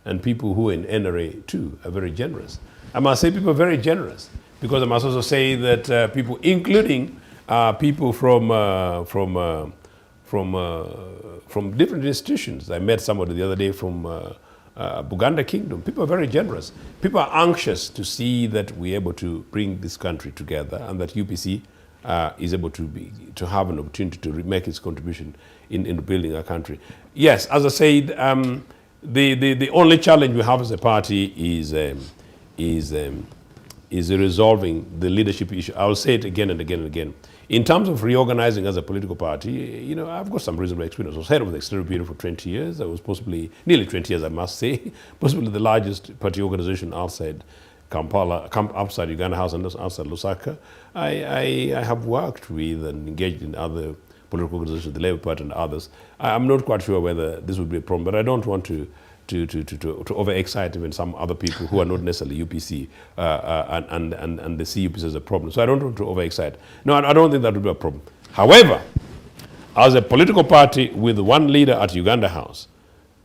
And people who are in NRA too are very generous. I must say people are very generous, because I must also say that people, including people from different institutions. I met somebody the other day from Uganda Kingdom. People are very generous. People are anxious to see that we're able to bring this country together, and that UPC is able to have an opportunity to make its contribution in building our country. Yes, as I said, the only challenge we have as a party is resolving the leadership issue. I'll say it again and again and again. In terms of reorganizing as a political party, I've got some reasonable experience. I was head of the External Bureau for 20 years. I was possibly, nearly 20 years, I must say, possibly the largest party organization outside Kampala, outside Uganda House and outside Lusaka. I have worked with and engaged in other political organizations, the Labour Party and others. I'm not quite sure whether this would be a problem, but I don't want to overexcite even some other people who are not necessarily UPC and they see UPC as a problem. So I don't want to overexcite. No, I don't think that would be a problem. However, as a political party with one leader at Uganda House,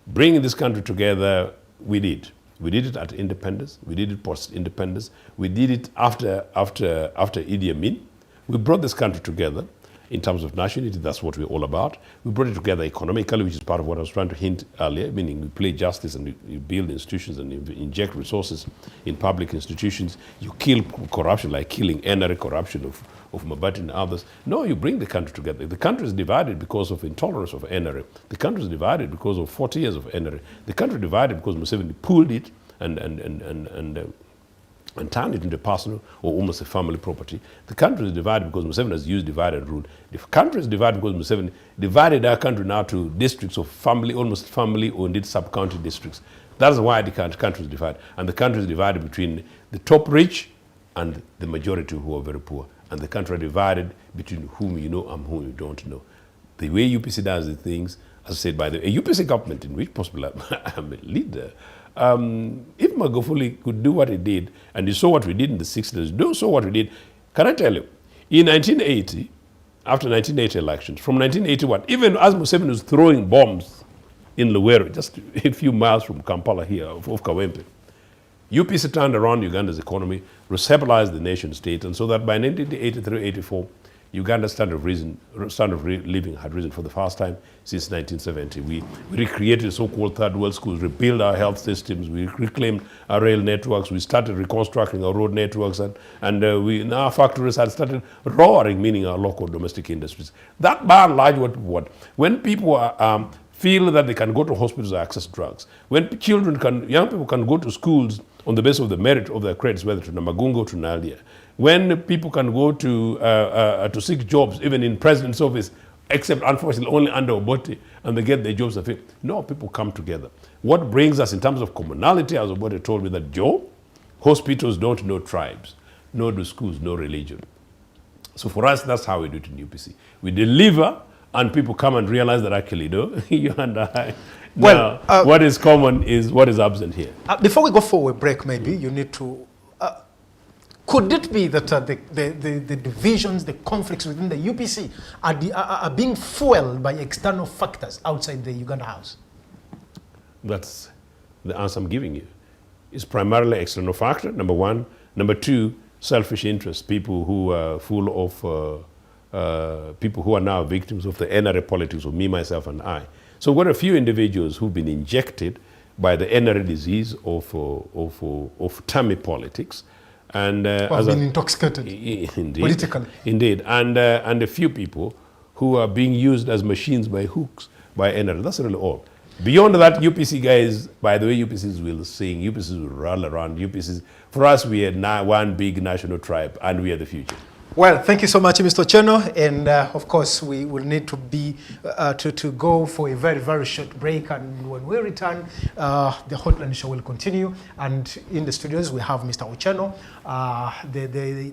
bringing this country together, we did. We did it at independence. We did it post-independence. We did it after Idi Amin. We brought this country together. In terms of nationality, that's what we're all about. We brought it together economically, which is part of what I was trying to hint earlier, meaning we play justice and you build institutions and you inject resources in public institutions. You kill corruption, like killing NRA corruption of Obote and others. No, you bring the country together. The country is divided because of intolerance of NRA. The country is divided because of 40 years of NRA. The country is divided because Museveni pulled it and turned it into personal or almost a family property. The country is divided because Museveni has used divide and rule. The country is divided because Museveni divided our country now to districts of family, almost family, or indeed sub-county districts. That's why the country is divided. And the country is divided between the top rich and the majority who are very poor. And the country is divided between whom you know and whom you don't know. The way UPC does the things, as I said, by the UPC government, in which possibly I'm a leader, If Magufuli could do what he did, and you saw what we did in the 60s, you saw what we did, can I tell you, in 1980, after 1980 elections, from 1981, even as Museveni was throwing bombs in Luwero, just a few miles from Kampala here, of Kawempe, UPC turned around Uganda's economy, restabilized the nation state, and so that by 1983-84, Uganda's standard of living had risen for the first time since 1970. We recreated so-called third world schools, rebuilt our health systems, we reclaimed our rail networks, we started reconstructing our road networks, and our factories had started roaring, meaning our local domestic industries. That by and large what when people feel that they can go to hospitals to access drugs, when young people can go to schools on the basis of the merit of their credits, whether to Namagungo or to Nalia, when people can go to seek jobs, even in president's office, except unfortunately only under Obote, and they get their jobs. No, people come together. What brings us in terms of commonality, as Obote told me, that Joe, hospitals don't know tribes, nor do schools know religion. So for us, that's how we do it in UPC. We deliver, and people come and realize that actually, you and I, well, what is common is what is absent here. Before we go for a break, maybe you need to. Could it be that the divisions, the conflicts within the UPC are being fueled by external factors outside the Uganda House? That's the answer I'm giving you. It's primarily external factor, number one. Number two, selfish interests, people who are full of, people who are now victims of the NRA politics of me, myself, and I. So we've got a few individuals who've been injected by the NRA disease of tummy politics. And been intoxicated indeed, politically. Indeed. And a few people who are being used as machines by hooks by NRA. That's really all. Beyond that, UPC guys, by the way, UPCs will sing, UPCs will roll around, UPCs. For us, we are one big national tribe, and we are the future. Well, thank you so much, Mr. Ochieno, and of course, we will need to be to go for a very, very short break, and when we return, the Hotline Show will continue, and in the studios, we have Mr. Ochieno, the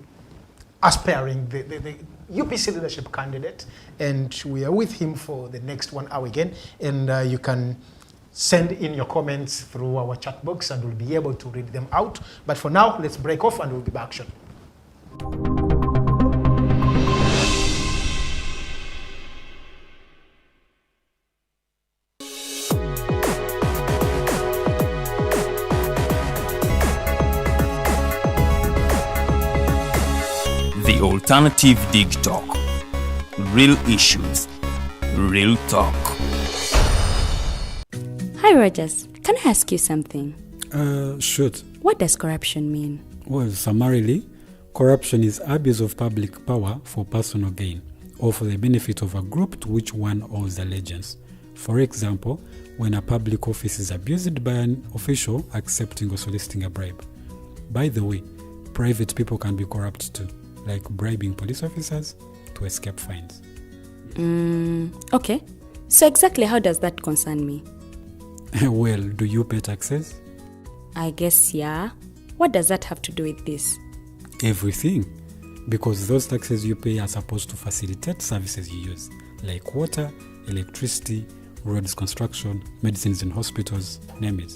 aspiring, the UPC Leadership Candidate, and we are with him for the next 1 hour again, and you can send in your comments through our chat box, and we'll be able to read them out. But for now, let's break off, and we'll be back shortly. The Alternative Digitalk. Real issues, real talk. Hi, Rogers. Can I ask you something? Shoot. What does corruption mean? Well, summarily, corruption is abuse of public power for personal gain or for the benefit of a group to which one owes allegiance. For example, when a public office is abused by an official accepting or soliciting a bribe. By the way, private people can be corrupt too, like bribing police officers to escape fines. Okay. So exactly how does that concern me? Well, do you pay taxes? I guess, yeah. What does that have to do with this? Everything. Because those taxes you pay are supposed to facilitate services you use, like water, electricity, roads construction, medicines in hospitals, name it.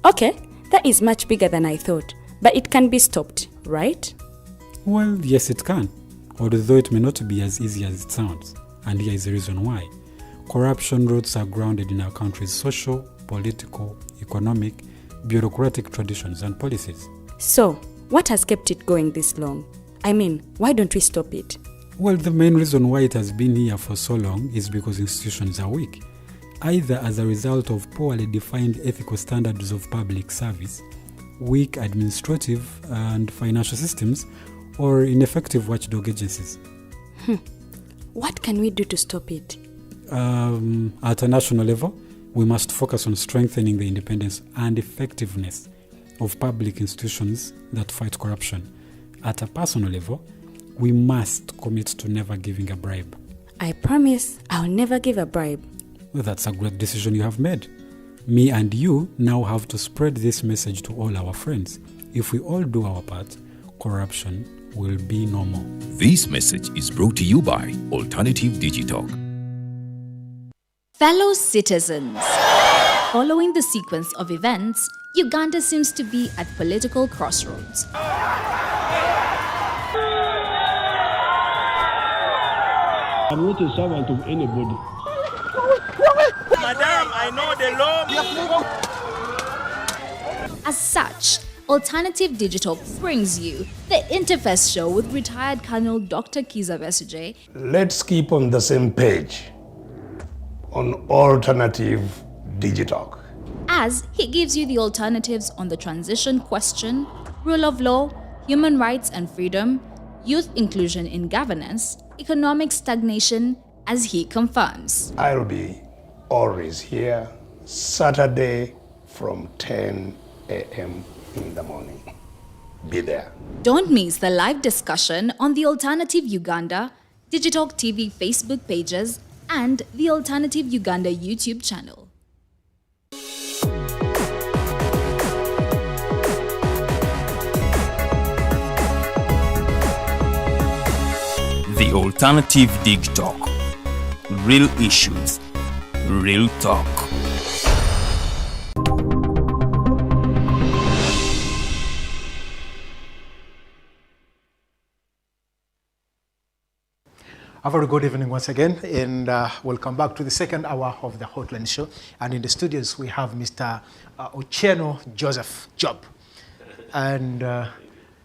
Okay, that is much bigger than I thought. But it can be stopped, right? Well, yes, it can, although it may not be as easy as it sounds. And here is the reason why. Corruption roots are grounded in our country's social, political, economic, bureaucratic traditions and policies. So, what has kept it going this long? I mean, why don't we stop it? Well, the main reason why it has been here for so long is because institutions are weak, either as a result of poorly defined ethical standards of public service, weak administrative and financial systems, or ineffective watchdog agencies. What can we do to stop it? At a national level, we must focus on strengthening the independence and effectiveness of public institutions that fight corruption. At a personal level, we must commit to never giving a bribe. I promise I'll never give a bribe. Well, that's a great decision you have made. Me and you now have to spread this message to all our friends. If we all do our part, corruption will be no more. This message is brought to you by Alternative Digitalk. Fellow citizens, Following the sequence of events, Uganda seems to be at political crossroads. I'm not a servant of anybody. Madam, I know the law. As such, Alternative Digitalk brings you the Interface Show with retired Colonel Dr. Kiza Besuje. Let's keep on the same page on Alternative Digitalk. As he gives you the alternatives on the transition question, rule of law, human rights and freedom, youth inclusion in governance, economic stagnation, as he confirms. I'll be always here Saturday from 10 a.m. in the morning. Be there. Don't miss the live discussion on the Alternative Uganda, Digitalk TV Facebook pages, and the Alternative Uganda YouTube channel. The Alternative Digitalk. Real issues, real talk. A very good evening once again, and welcome back to the second hour of the Hotline Show. And in the studios, we have Mr. Ochieno Joseph Job. And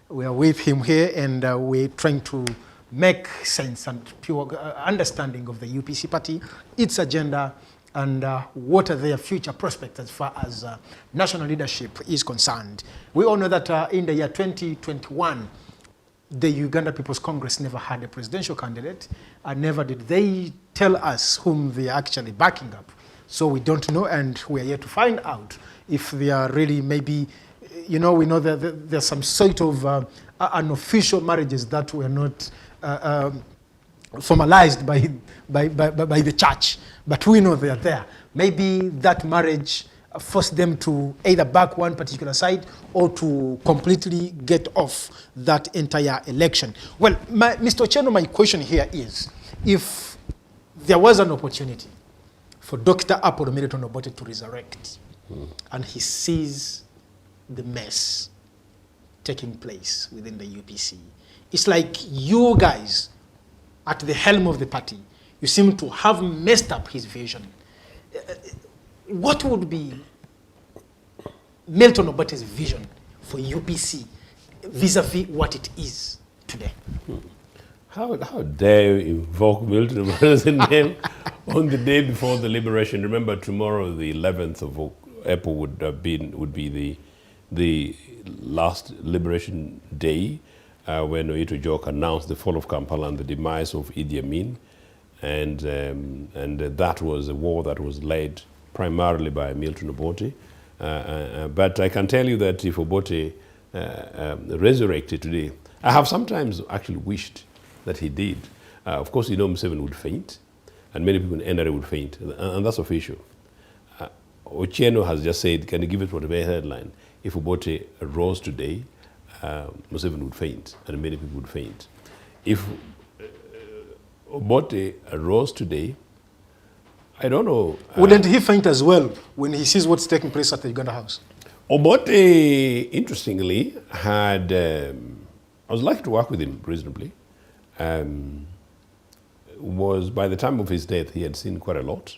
we are with him here, and we're trying to make sense and pure understanding of the UPC party, its agenda, and what are their future prospects as far as national leadership is concerned. We all know that in the year 2021, the Uganda People's Congress never had a presidential candidate, and never did they tell us whom they are actually backing up. So we don't know, and we are yet to find out if they are really maybe, you know, we know that there's some sort of unofficial marriages that were not formalized by the church, but we know they are there. Maybe that marriage forced them to either back one particular side or to completely get off that entire election. Well, Mr. Ochieno, my question here is, if there was an opportunity for Dr. Apollo Milton Obote to resurrect, and he sees the mess taking place within the UPC, it's like you guys at the helm of the party, you seem to have messed up his vision. What would be Milton Obote's vision for UPC vis-a-vis what it is today? How dare you invoke Milton Obote's name on the day before the liberation? Remember, tomorrow, the 11th of April, would be the last liberation day, when Oito Jok announced the fall of Kampala and the demise of Idi Amin, and that was a war that was led primarily by Milton Obote. But I can tell you that if Obote resurrected today, I have sometimes actually wished that he did. Of course, you know, Museveni would faint, and many people in NRA would faint, and that's official. Ochieno has just said, can you give it whatever headline? If Obote rose today, Museveni would faint, and many people would faint. If Obote rose today, I don't know. Wouldn't he faint as well when he sees what's taking place at the Uganda House? Obote, interestingly, had, I was lucky to work with him reasonably. Was by the time of his death, he had seen quite a lot.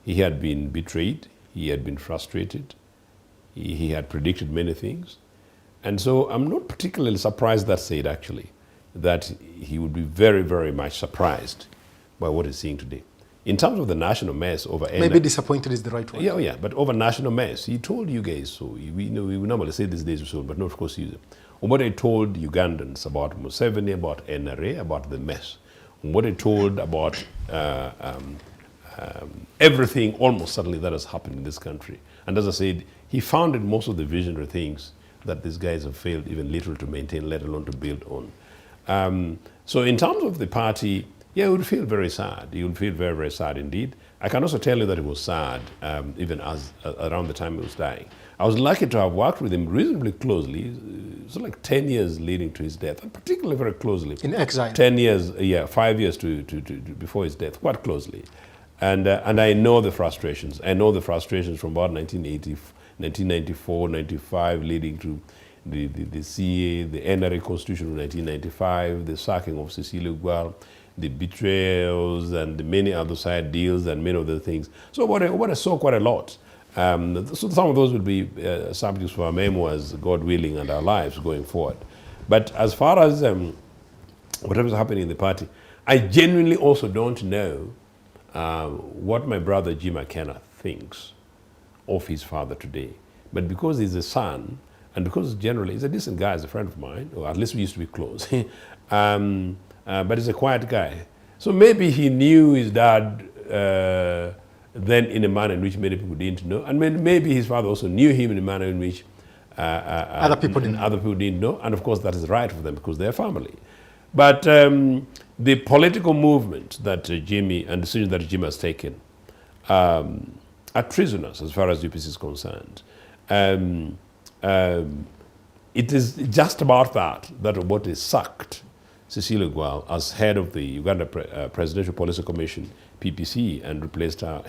He had been betrayed. He had been frustrated. He had predicted many things. And so I'm not particularly surprised, that said, actually, that he would be very, very much surprised by what he's seeing today. In terms of the national mess over... Maybe disappointed is the right word. Yeah, but over national mess, he told you guys, so we normally say these days or so, but not of course use it. What he told Ugandans about Museveni, about NRA, about the mess. What he told about everything almost suddenly that has happened in this country. And as I said, he founded most of the visionary things that these guys have failed even little to maintain, let alone to build on. So in terms of the party, yeah, you would feel very sad. You would feel very, very sad indeed. I can also tell you that it was sad even as around the time he was dying. I was lucky to have worked with him reasonably closely, so like 10 years leading to his death, and particularly very closely. In exile? 10 years, yeah, 5 years to before his death, quite closely. And I know the frustrations. I know the frustrations from about 1994, 95, leading to the CA, the NRA Constitution of 1995, the sacking of Cecilia Gual, the betrayals, and the many other side deals, and many other things. So what I saw quite a lot. So some of those will be subjects for our memoirs, God willing, and our lives going forward. But as far as whatever's happening in the party, I genuinely also don't know what my brother Jim McKenna thinks of his father today. But because he's a son, and because generally he's a decent guy, he's a friend of mine, or at least we used to be close, but he's a quiet guy. So maybe he knew his dad then in a manner in which many people didn't know, and maybe his father also knew him in a manner in which other people didn't know, and of course that is right for them because they're family. But the political movement that Jimmy and decisions that Jimmy has taken are treasonous as far as UPC is concerned. It is just about that Obote sacked Cecilia Gual as head of the Uganda Presidential Policy Commission, PPC, and replaced her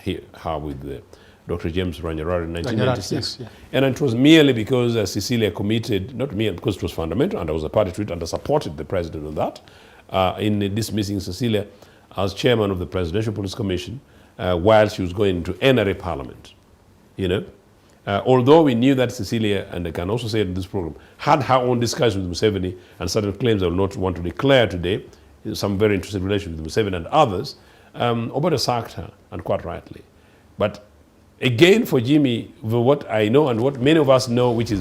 with Dr. James Ranyarara in 1996. Yeah. And it was merely because Cecilia committed, not merely because it was fundamental, and I was a party to it, and I supported the president on that, in dismissing Cecilia as chairman of the Presidential Policy Commission while she was going into NRA Parliament. You know? Although we knew that Cecilia, and I can also say it in this program, had her own discussions with Museveni and certain claims I will not want to declare today, some very interesting relations with Museveni and others, Obote sacked her, and quite rightly. But again, for Jimmy, what I know and what many of us know, which is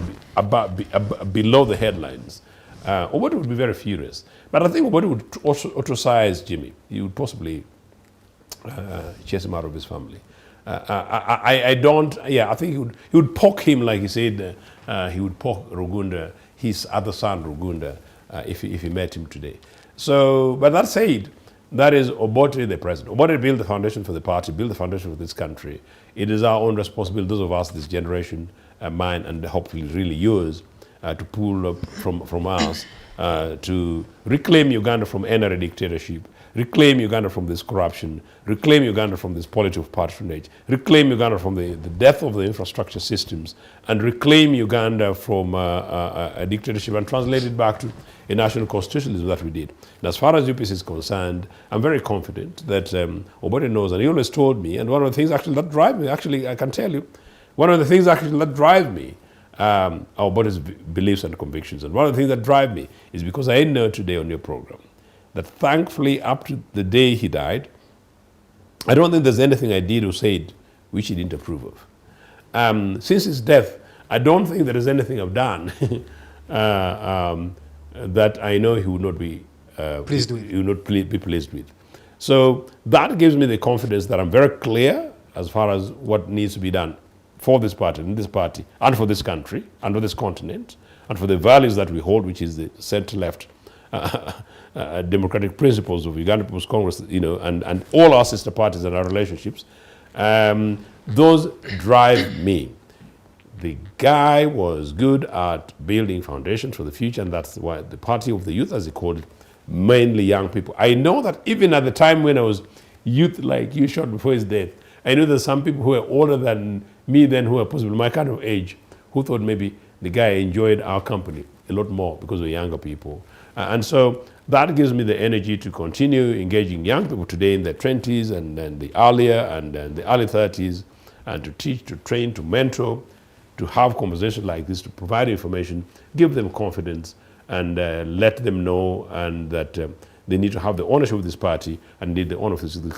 below the headlines, Obote would be very furious. But I think Obote would also ostracize Jimmy. He would possibly chase him out of his family. I think he would poke him, like he said, he would poke Rugunda, his other son Rugunda, if he met him today. So, but that said, that is Obote the president. Obote built the foundation for the party, built the foundation for this country. It is our own responsibility, those of us, this generation, mine, and hopefully really yours, to pull up from us to reclaim Uganda from NRA dictatorship, reclaim Uganda from this corruption, reclaim Uganda from this policy of patronage, reclaim Uganda from the death of the infrastructure systems, and reclaim Uganda from a dictatorship and translate it back to a national constitutionalism that we did. And as far as UPC is concerned, I'm very confident that Obote knows, and he always told me, and one of the things actually that drive me, actually I can tell you, one of the things actually that drive me are Obote's beliefs and convictions. And one of the things that drive me is because I know today on your program that thankfully up to the day he died, I don't think there's anything I did or said which he didn't approve of. Since his death, I don't think there is anything I've done that I know he would not be pleased with. He would not be pleased with. So that gives me the confidence that I'm very clear as far as what needs to be done for this party, in this party, and for this country, and for this continent, and for the values that we hold, which is the center-left democratic principles of Uganda People's Congress, you know, and all our sister parties and our relationships. Those drive me. The guy was good at building foundations for the future, and that's why the party of the youth, as he called it, mainly young people. I know that even at the time when I was youth, like you, short before his death, I know there's some people who were older than me then, who were possibly my kind of age, who thought maybe the guy enjoyed our company a lot more because we're younger people. And so that gives me the energy to continue engaging young people today in their 20s and the earlier and the early 30s, and to teach, to train, to mentor, to have conversations like this, to provide information, give them confidence, and let them know and that they need to have the ownership of this party and need the ownership of this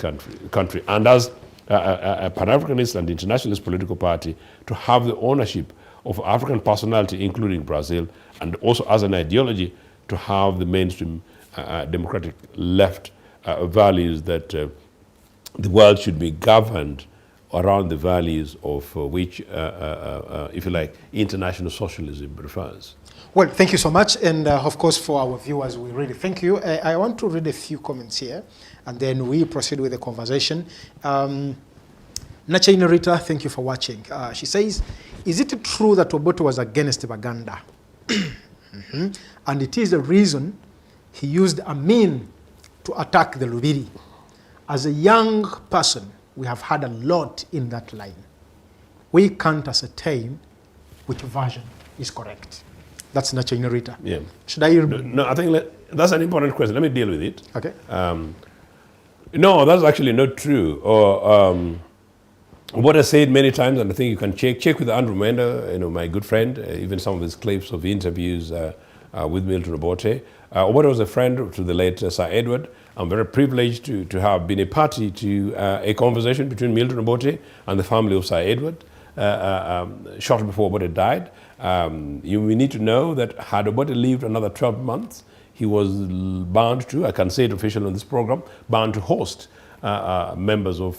country. And as a Pan-Africanist and internationalist political party, to have the ownership of African personality, including Brazil, and also as an ideology, to have the mainstream democratic left values that the world should be governed around the values of which, if you like, international socialism refers. Well, thank you so much. And of course, for our viewers, we really thank you. I want to read a few comments here, and then we proceed with the conversation. Nachaina Rita, thank you for watching. She says, is it true that Obote was against Uganda? And it is the reason he used a mean to attack the Lubiri. As a young person, we have had a lot in that line. We can't ascertain which version is correct. That's Nachaine Rita. Yeah. Should I? No, I think that's an important question. Let me deal with it. Okay. No, that's actually not true. Or what I said many times, and I think you can check with Andrew Menda, my good friend, even some of his clips of interviews with Milton Obote. Obote was a friend to the late Sir Edward. I'm very privileged to have been a party to a conversation between Milton Obote and the family of Sir Edward shortly before Obote died. We need to know that had Obote lived another 12 months, he was bound to, I can say it officially on this program, bound to host members of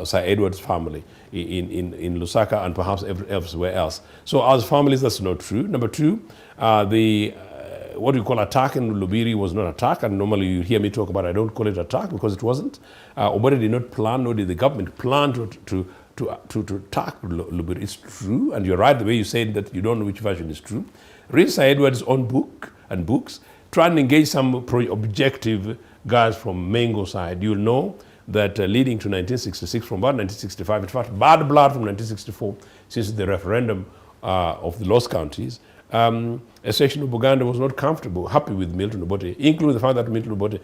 Sir Edward's family in Lusaka and perhaps elsewhere else. So as families, that's not true. Number two, what we call attack in Lubiri was not attack, and normally you hear me talk about it, I don't call it attack because it wasn't. Obote did not plan, nor did the government plan to attack Lubiri. It's true, and you're right the way you said that you don't know which version is true. Read Sir Edward's own book and books. Try and engage some objective guys from Mengo side. You'll know that leading to 1966, from about 1965, in fact, bad blood from 1964, since the referendum of the Lost Counties, a section of Uganda was not happy with Milton Obote, including the fact that Milton Obote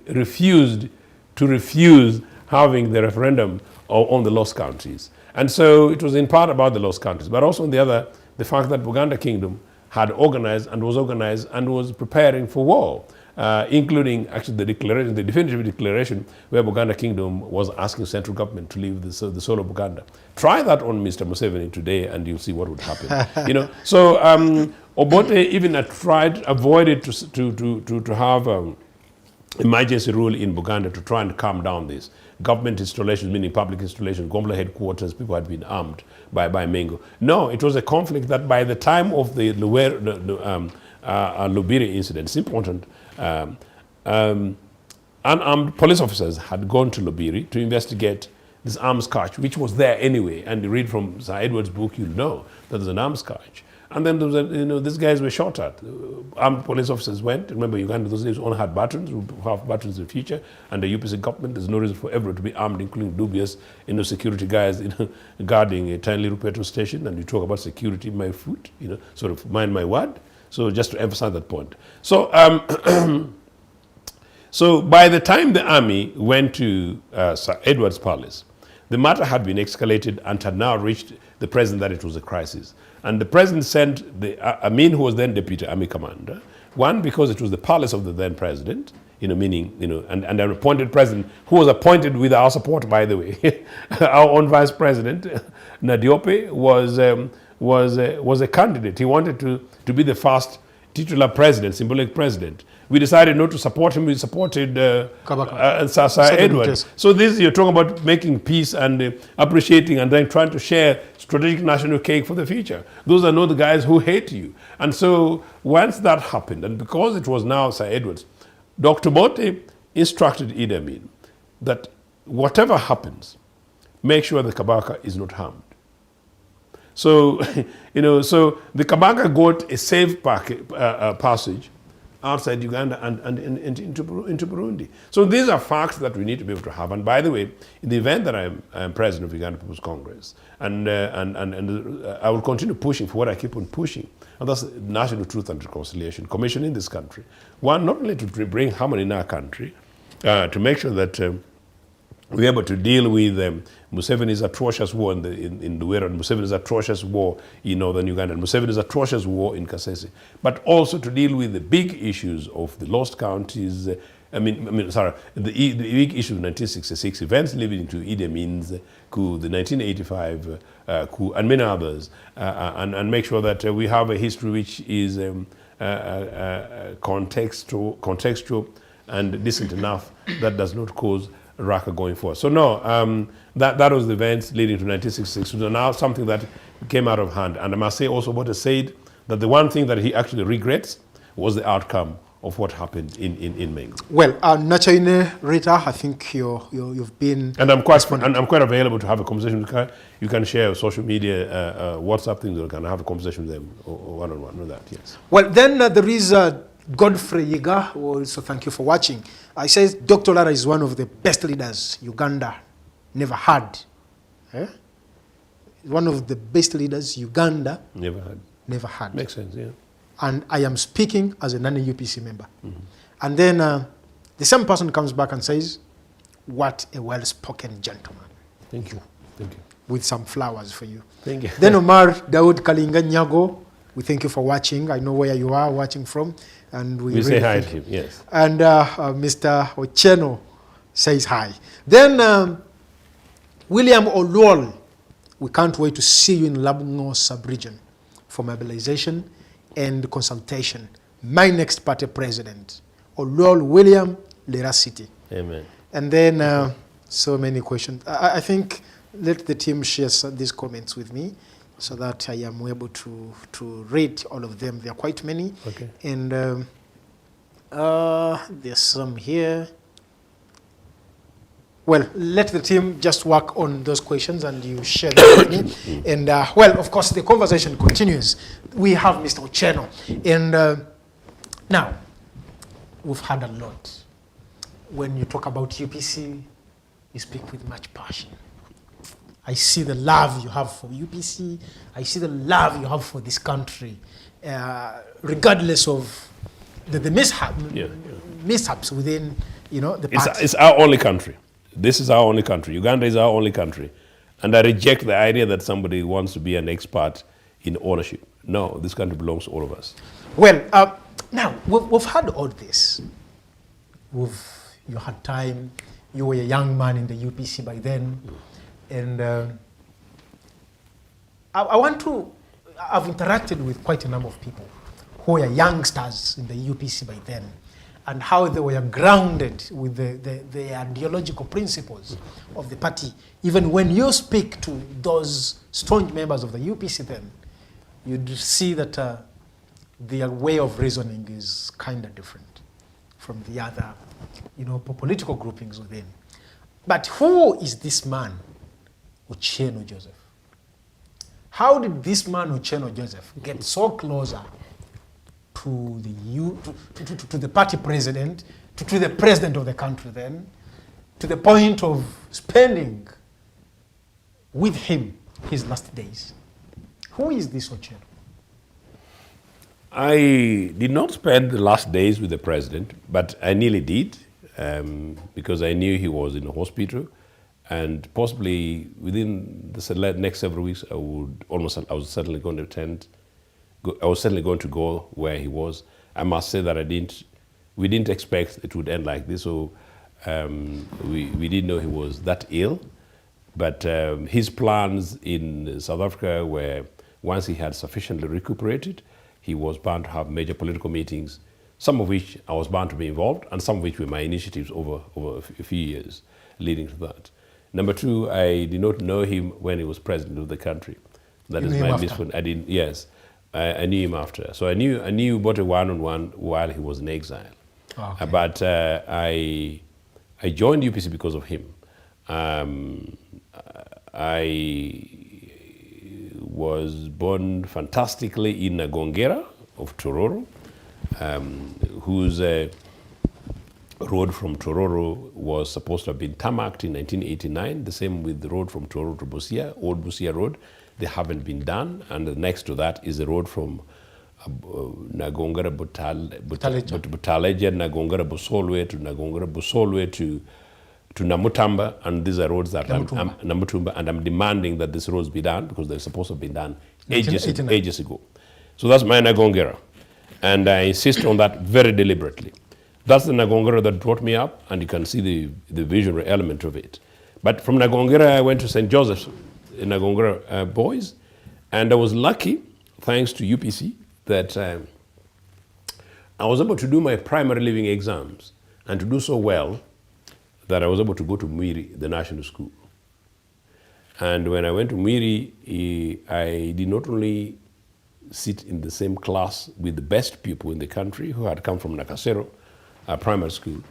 refused having the referendum on the Lost Counties. And so it was in part about the Lost Counties, but also on the other, the fact that Buganda Kingdom had organized and was preparing for war, including actually the declaration, the definitive declaration, where Buganda Kingdom was asking central government to leave the soul of Buganda. Try that on Mr. Museveni today, and you'll see what would happen. So Obote even avoided to have emergency rule in Buganda to try and calm down this. Government installations, meaning public installations, Gombla headquarters, people had been armed by Mengo. No, it was a conflict that by the time of the Lubiri incident, it's important, unarmed police officers had gone to Lubiri to investigate this arms cache, which was there anyway. And you read from Sir Edward's book, you'll know that there's an arms cache. And then there was these guys were shot at. Armed police officers went. Remember, Uganda those days only had batons. We'll have batons in the future. And the UPC government, there's no reason for everyone to be armed, including dubious, security guys, guarding a tiny little petrol station. And you talk about security, my foot, sort of mind my word. So just to emphasize that point. So, so by the time the army went to Sir Edward's palace, the matter had been escalated and had now reached the president that it was a crisis. And the president sent the Amin, who was then deputy army commander, one, because it was the palace of the then president, meaning, and an appointed president, who was appointed with our support, by the way. Our own vice president, Nadiope, was a candidate. He wanted to be the first titular president, symbolic president. We decided not to support him. We supported Sir Edward. So this, you're talking about making peace and appreciating and then trying to share strategic national cake for the future. Those are not the guys who hate you. And so once that happened, and because it was now Sir Edward's, Dr. Obote instructed Idi Amin that whatever happens, make sure the Kabaka is not harmed. So, so the Kabaka got a safe passage outside Uganda and into Burundi. So these are facts that we need to be able to have. And by the way, in the event that I'm president of Uganda People's Congress, and I will continue pushing for what I keep on pushing, and that's the National Truth and Reconciliation Commission in this country. One, not only to bring harmony in our country, to make sure that we're able to deal with Museveni's atrocious war in Luwero, and Museveni's atrocious war in northern Uganda, and Museveni's atrocious war in Kasese, but also to deal with the big issues of the lost counties, the big issue of 1966 events leading to Idi Amin's coup, the 1985 coup, and many others, and make sure that we have a history which is contextual and decent enough that does not cause Raka going forward. So no, that was the events leading to 1966. So now something that came out of hand. And I must say also what he said, that the one thing that he actually regrets was the outcome of what happened in Mengo. Well, Nachaine Rita, I think you've been... And I'm quite available to have a conversation. You can share social media, WhatsApp things, you can have a conversation with them one-on-one with that, yes. Well, then there is Godfrey Yiga, who also thank you for watching. I says Dr. Lara is one of the best leaders Uganda never had. One of the best leaders Uganda never had. Makes sense, yeah. And I am speaking as a non-UPC member. And then the same person comes back and says, what a well-spoken gentleman. Thank you. Thank you. With some flowers for you. Thank you. Then Omar Daud Kalinga Nyago, we thank you for watching. I know where you are watching from. And we say hi to him, yes. And Mr. Ochieno says hi. Then William Olwol, we can't wait to see you in Labungo sub-region for mobilization and consultation. My next party president, Olwol William, Lera City. Amen. And then so many questions. I think let the team share these comments with me so that I am able to read all of them. There are quite many. Okay. And there's some here. Well, let the team just work on those questions and you share them with me. And well, of course, the conversation continues. We have Mr. Ochieno. And now, we've had a lot. When you talk about UPC, you speak with much passion. I see the love you have for UPC. I see the love you have for this country, regardless of the mishaps within, the party. It's our only country. This is our only country. Uganda is our only country. And I reject the idea that somebody wants to be an expert in ownership. No, this country belongs to all of us. Well, now, we've had all this. You had time. You were a young man in the UPC by then. And I've interacted with quite a number of people who were youngsters in the UPC by then, and how they were grounded with the ideological principles of the party. Even when you speak to those staunch members of the UPC then, you'd see that their way of reasoning is kind of different from the other, political groupings within. But who is this man, Ochieno Joseph? How did this man, Ochieno Joseph, get so closer to the party president, to the president of the country then, to the point of spending with him his last days? Who is this Ochieno? I did not spend the last days with the president, but I nearly did, because I knew he was in a hospital, and possibly within the next several weeks, I was certainly going to attend. I was certainly going to go where he was. I must say that we didn't expect it would end like this, so we didn't know he was that ill. But his plans in South Africa were, once he had sufficiently recuperated, he was bound to have major political meetings, some of which I was bound to be involved, and some of which were my initiatives over a few years leading to that. Number two, I did not know him when he was president of the country. That is my misfortune. I knew him after. So I knew Obote one-on-one while he was in exile. Oh, okay. But I joined UPC because of him. I was born fantastically in Nagongera of Tororo, whose road from Tororo was supposed to have been tarmacked in 1989. The same with the road from Tororo to Busia, Old Busia Road. They haven't been done. And next to that is the road from Nagongera Butaleja, Nagongera Busolwe to Nagongera Busolwe to Namutamba, and these are roads that Namutumba, and I'm demanding that these roads be done because they're supposed to have been done ages ago. So that's my Nagongera, and I insist on that very deliberately. That's the Nagongera that brought me up, and you can see the visual element of it. But from Nagongera, I went to St. Joseph's in Nagongera Boys, and I was lucky, thanks to UPC, that I was able to do my primary living exams, and to do so well that I was able to go to Mwiri, the national school. And when I went to Mwiri, I did not only sit in the same class with the best people in the country who had come from Nakasero primary school,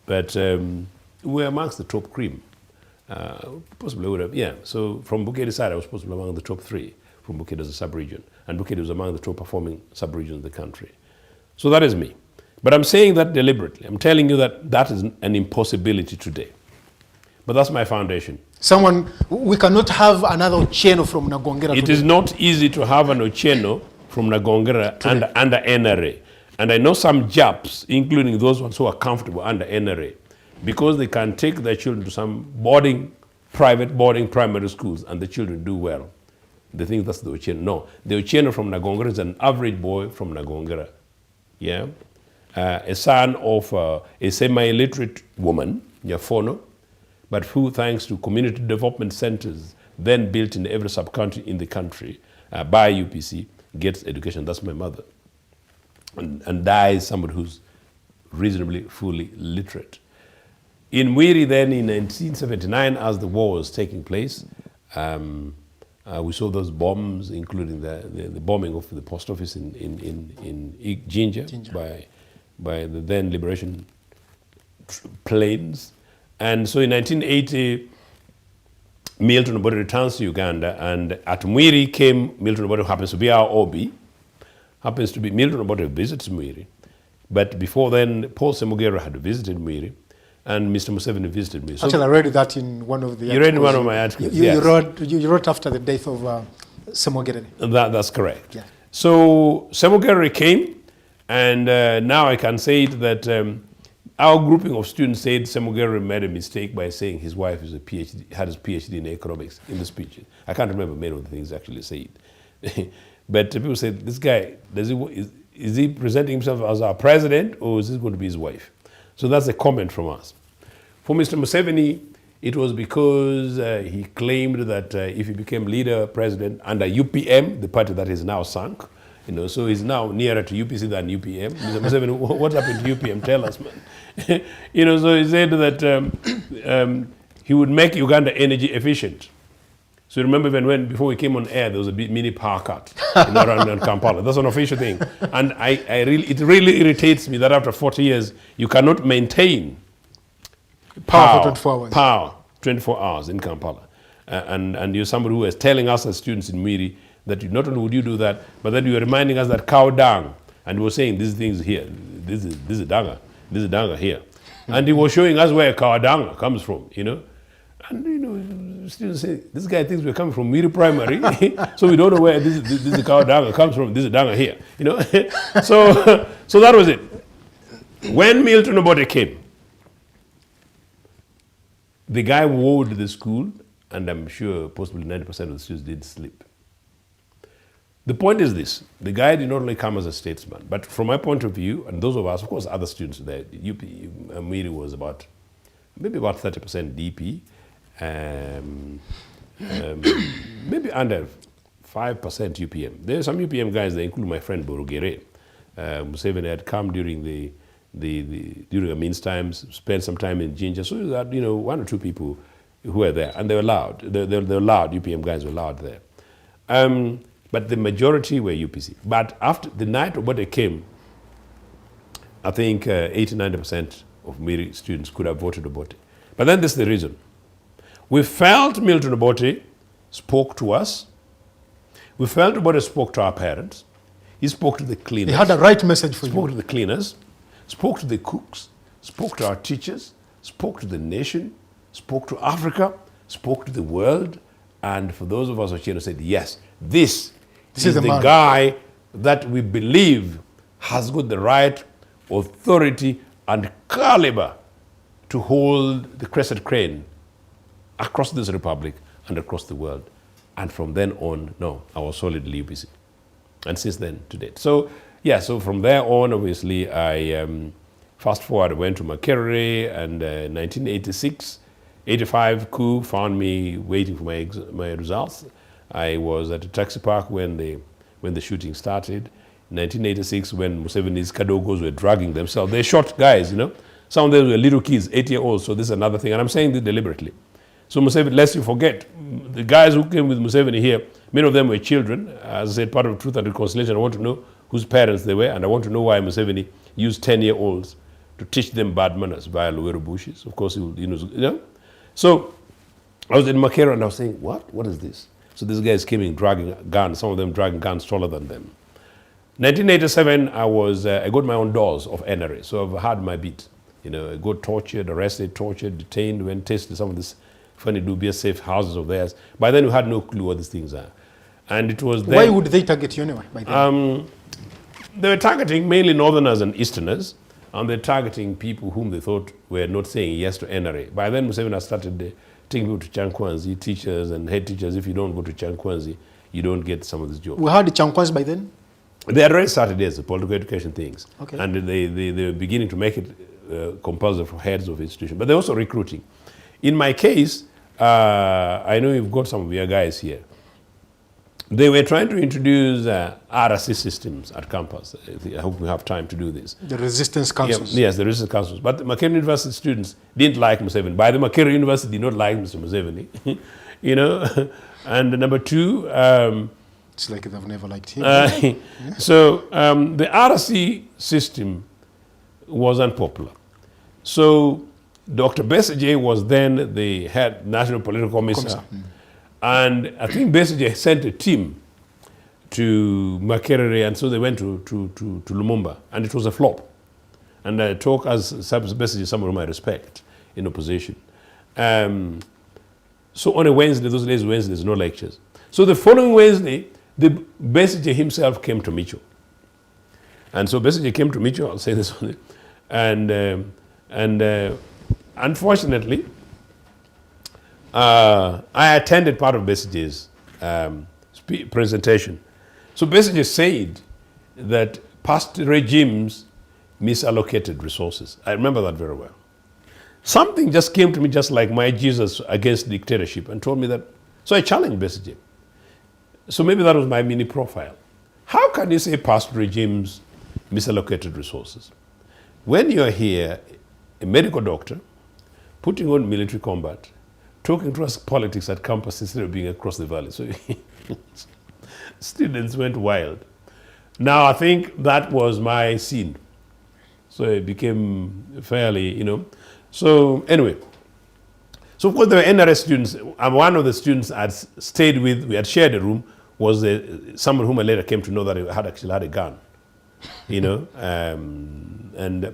but we were amongst the top cream. Possibly would have, yeah. So from Bukit side, I was possibly among the top 3 from Bukit as a sub-region. And Bukit was among the top performing sub-regions of the country. So that is me. But I'm saying that deliberately. I'm telling you that that is an impossibility today. But that's my foundation. We cannot have another Ochieno from Nagongera. It is not easy to have an Ochieno from Nagongera under NRA. And I know some Japs, including those ones who are comfortable under NRA, because they can take their children to some private boarding primary schools, and the children do well. They think that's the Ochieno. No, the Ochieno from Nagongera is an average boy from Nagongera. Yeah, a son of a semi-illiterate woman, Nyafono, but who, thanks to community development centers then built in every sub-county in the country by UPC, gets education. That's my mother. And dies somebody who's reasonably fully literate. In Mwiri then in 1979, as the war was taking place, we saw those bombs, including the bombing of the post office in Jinja by the then liberation planes. And so in 1980, Milton Obote returns to Uganda, and at Mwiri came Milton Obote, who happens to be our OB, Milton Obote visits Mwiri. But before then, Paul Semogero had visited Mwiri, and Mr. Museveni visited me. So actually, I read that in one of the articles. You read in one of my articles, yes. You wrote after the death of Semogero. That's correct. Yeah. So Semogero came, and now I can say it that our grouping of students said Semogero made a mistake by saying his wife is had his PhD in economics in the speech. I can't remember many of the things actually said. But people said, this guy, is he presenting himself as our president, or is this going to be his wife? So that's a comment from us. For Mr. Museveni, it was because he claimed that if he became leader, president, under UPM, the party that is now sunk, so he's now nearer to UPC than UPM. Mr. Museveni, what happened to UPM? Tell us, man. So he said that he would make Uganda energy efficient. So remember even before we came on air, there was a mini power cut around Kampala. That's an official thing. And it really irritates me that after 40 years, you cannot maintain power 24 hours in Kampala. And you're somebody who is telling us as students in Mwiri that not only would you do that, but then you're reminding us that cow dung, and we were saying these things here, this is danga here. And he was showing us where cow dung comes from, And students say, this guy thinks we're coming from Mwiri Primary, so we don't know where this is cow dung comes from, this is danga here, So that was it. When Milton Obote came, the guy wowed the school, and I'm sure possibly 90% of the students didn't sleep. The point is this: the guy did not only come as a statesman, but from my point of view, and those of us, of course, other students there, Mwiri was maybe about 30% DP, maybe under 5% UPM. There are some UPM guys there, including my friend Borugere. Museveni had come during during Amin's times, spent some time in Jinja, so that one or two people who were there, and they were loud. They were loud. UPM guys were loud there. But the majority were UPC. But after the night Obote came, I think 80-90% of Mwiri students could have voted Obote. But then this is the reason. We felt Milton Obote spoke to us. We felt Obote spoke to our parents. He spoke to the cleaners. He had a right message for you. Spoke to the cleaners, spoke to the cooks, spoke to our teachers, spoke to the nation, spoke to Africa, spoke to the world. And for those of us Ochieno said, yes, this is the guy that we believe has got the right authority and caliber to hold the crescent crane across this republic and across the world. And from then on, I was solidly UPC. And since then to date. So from there on, obviously, I fast forward, I went to Makerere, and 1986, 85 coup found me waiting for my results. I was at a taxi park when the shooting started. In 1986, when Museveni's Kadogos were dragging themselves, they shot guys, Some of them were little kids, 8-year-olds, so this is another thing. And I'm saying this deliberately. So Museveni, lest you forget, the guys who came with Museveni here, many of them were children. As I said, part of Truth and Reconciliation, I want to know whose parents they were, and I want to know why Museveni used 10-year-olds to teach them bad manners via Luwero bushes. Of course, So I was in Makera, and I was saying, what is this? So these guys came in dragging guns, some of them dragging guns taller than them. 1987, I got my own doors of NRA, so I've had my beat. You know, got tortured, arrested, tortured, detained, went tested some of these funny dubious safe houses of theirs. By then we had no clue what these things are. And it was then, Why would they target you anyway by then? they were targeting mainly Northerners and Easterners, and they're targeting people whom they thought were not saying yes to NRA. By then Museveni started taking people to Chankwanzi, teachers and head teachers. If you don't go to Chankwanzi, you don't get some of these jobs. We had the Chankwanzi by then? They had already started as the political education things. Okay. And they were beginning to make it compulsory for heads of institutions. But they're also recruiting. In my case, I know you've got some of your guys here. They were trying to introduce RSC systems at campus. I hope we have time to do this. The resistance councils. Yes, the resistance councils. But the Makerere University students didn't like Museveni. By the Makerere University did not like Mr. Museveni. You know? And number two... it's like they've never liked him. So the RSC system was unpopular. So Dr. Besigye was then the head national political commissar. And I think Besigye sent a team to Makerere, and so they went to Lumumba, and it was a flop. And I talk as Besigye, someone whom I respect in opposition. So on a Wednesday, those days Wednesdays, no lectures. So the following Wednesday, the Besigye himself came to Micho. And so Besigye came to Micho, I'll say this one, and unfortunately, I attended part of Besigye's presentation. So Besigye said that past regimes misallocated resources. I remember that very well. Something just came to me just like my Jesus against dictatorship and told me that. So I challenged Besigye. So maybe that was my mini profile. How can you say past regimes misallocated resources? When you're here, a medical doctor, putting on military combat, talking to us politics at campus instead of being across the valley. So students went wild. Now I think that was my scene. So it became fairly, you know. So anyway, so of course there were NRS students, and one of the students I had stayed with, we had shared a room, was someone whom I later came to know that he had actually had a gun, you know.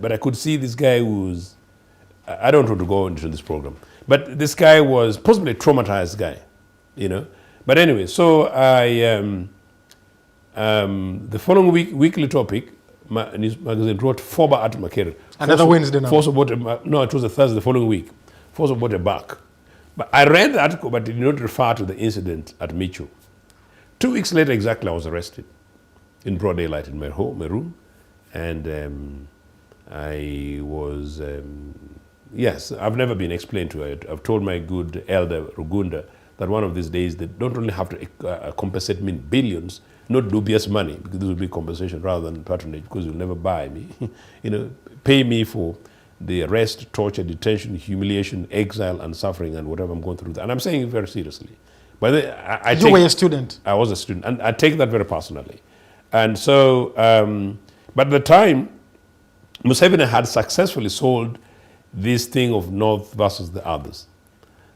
But I could see this guy who was, I don't want to go into this program, but this guy was possibly a traumatized guy, you know. But anyway, so the following weekly topic, news magazine wrote Foba at Makerere. Another Wednesday now. Force Obote, no, it was a Thursday the following week. Force Obote back. But I read the article, but it did not refer to the incident at Micho. 2 weeks later exactly, I was arrested in broad daylight in my room. And I was, yes, I've never been explained to it. I've told my good elder, Rugunda, that one of these days they don't only have to compensate me in billions, not dubious money, because this will be compensation rather than patronage, because you'll never buy me. You know, pay me for the arrest, torture, detention, humiliation, exile, and suffering, and whatever I'm going through. And I'm saying it very seriously. But you were a student. I was a student, and I take that very personally. And so, but at the time, Museveni had successfully sold this thing of North versus the others.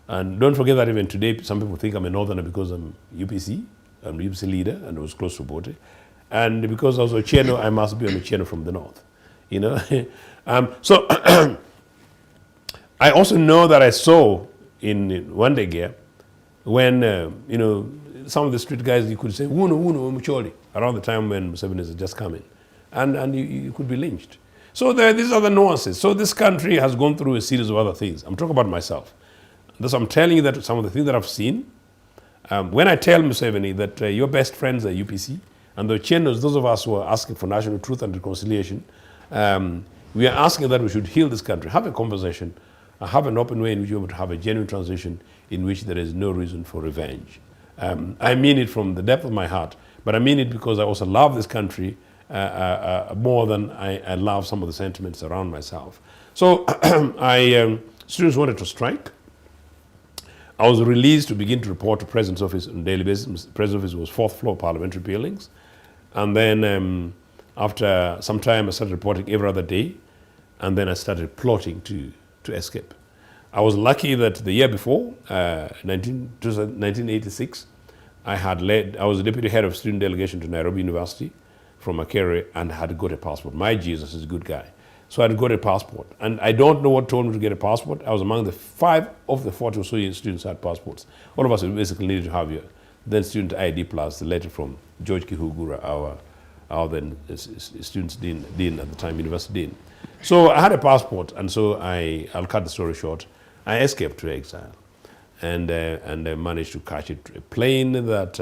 And don't forget that even today, some people think I'm a Northerner because I'm UPC. I'm the UPC leader, and I was close to Obote. And because I was Ochieno, I must be an Ochieno from the north. You know? So I also know that I saw in one day gear when, you know, some of the street guys, you could say, Wuno, Mucholi, around the time when Museveni is just coming. And you could be lynched. So these are the nuances. So this country has gone through a series of other things. I'm talking about myself. Thus, I'm telling you that some of the things that I've seen, when I tell Museveni that your best friends are UPC, and the Ochienos, those of us who are asking for national truth and reconciliation, we are asking that we should heal this country, have a conversation, have an open way in which we would have a genuine transition in which there is no reason for revenge. I mean it from the depth of my heart, but I mean it because I also love this country more than I love some of the sentiments around myself. So students wanted to strike. I was released to begin to report to President's office on a daily basis. President's office was 4th floor parliamentary buildings. And then after some time, I started reporting every other day. And then I started plotting to escape. I was lucky that the year before, 1986, I was the deputy head of student delegation to Nairobi University from Makerere and had got a passport. My Jesus is a good guy. So I got a passport. And I don't know what told me to get a passport. I was among the 5 of the 40 or so students who had passports. All of us basically needed to have your then student ID plus the letter from George Kihugura, our then students dean at the time, university dean. So I had a passport, and so I'll cut the story short. I escaped to exile, and I managed to catch a plane that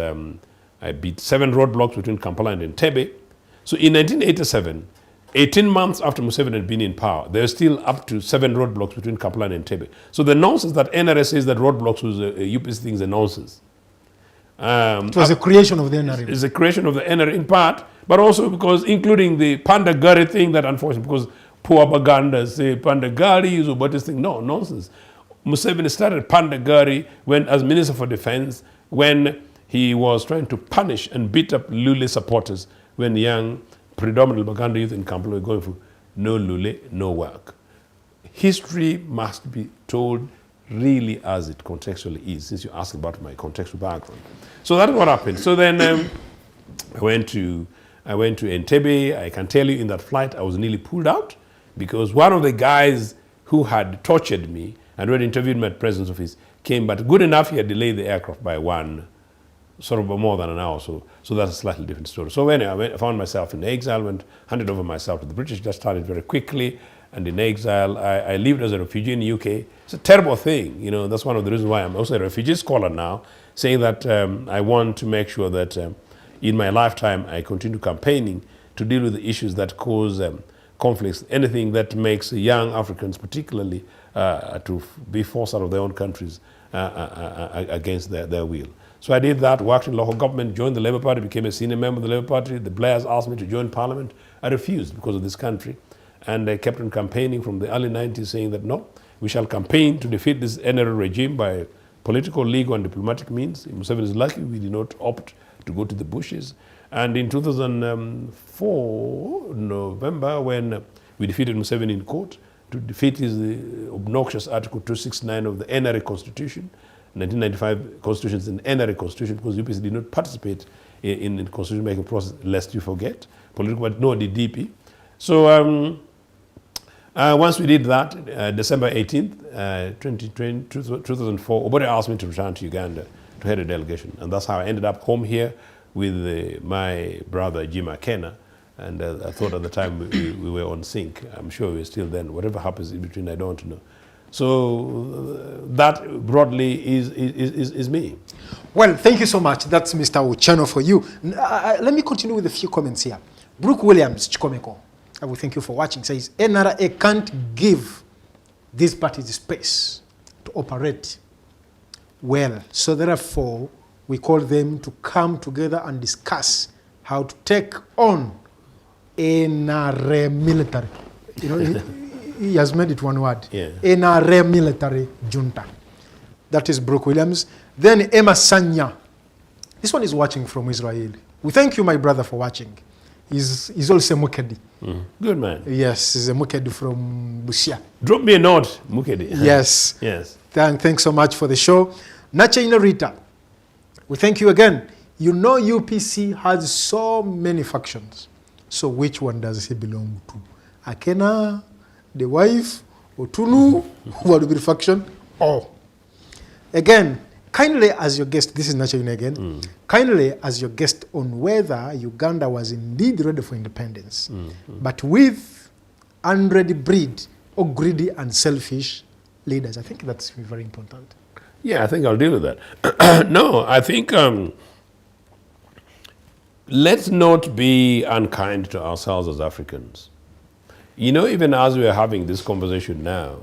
I beat 7 roadblocks between Kampala and Entebbe. So in 1987, 18 months after Museveni had been in power, there were still up to 7 roadblocks between Kampala and Entebbe. So the nonsense that NRA says that roadblocks was a UPC thing is a nonsense. It was a creation of the NRA. It's a creation of the NRA in part, but also because including the Pandagari thing that unfortunately, because poor Baganda say Pandagari is Obote's thing. No, nonsense. Museveni started Pandagari when, as Minister for Defense, when he was trying to punish and beat up Lule supporters when young, predominantly Baganda youth in Kampala were going for no Lule, no work. History must be told really as it contextually is, since you asked about my contextual background. So that's what happened. So then I went to Entebbe. I can tell you in that flight I was nearly pulled out because one of the guys who had tortured me and who had interviewed me at the President's office came, but good enough he had delayed the aircraft by more than an hour. So that's a slightly different story. So anyway, I found myself in exile, handed over myself to the British, just started very quickly. And in exile, I lived as a refugee in the UK. It's a terrible thing. You know, that's one of the reasons why I'm also a refugee scholar now, saying that I want to make sure that in my lifetime, I continue campaigning to deal with the issues that cause conflicts, anything that makes young Africans particularly to be forced out of their own countries against their will. So I did that, worked in local government, joined the Labour Party, became a senior member of the Labour Party. The Blairs asked me to join Parliament. I refused because of this country. And I kept on campaigning from the early 90s saying that no, we shall campaign to defeat this NRA regime by political, legal and diplomatic means. Museveni is lucky we did not opt to go to the bushes. And in 2004, November, when we defeated Museveni in court to defeat his obnoxious Article 269 of the NRA Constitution, 1995 Constitution is an NRA Constitution because UPC did not participate in the constitution making process, lest you forget, political, but no, the DP. So once we did that, December 18th, 2004, Obote asked me to return to Uganda to head a delegation. And that's how I ended up home here with my brother, Jim Akena. And I thought at the time we were on sync. I'm sure we're still then. Whatever happens in between, I don't know. So that broadly is me. Well, thank you so much. That's Mr. Ochieno for you. Let me continue with a few comments here. Brooke Williams, Chikomeko, I will thank you for watching, says NRA can't give these parties space to operate well. So therefore, we call them to come together and discuss how to take on NRA military. You know, he has made it one word. Yeah. NRA military junta. That is Brooke Williams. Then Emma Sanya. This one is watching from Israel. We thank you, my brother, for watching. He's also Mukedi. Good man. Yes, he's a Mukedi from Busia. Drop me a note, Mukedi. Yes. Yes. Thanks so much for the show. Nacha Rita, we thank you again. You know UPC has so many factions. So which one does he belong to? Akena, the wife, Otunu, who will be the faction? Oh. Again, kindly as your guest, this is Nacha again, kindly as your guest on whether Uganda was indeed ready for independence, but with unready breed or greedy and selfish leaders. I think that's very important. Yeah, I think I'll deal with that. No, I think let's not be unkind to ourselves as Africans. You know, even as we are having this conversation now,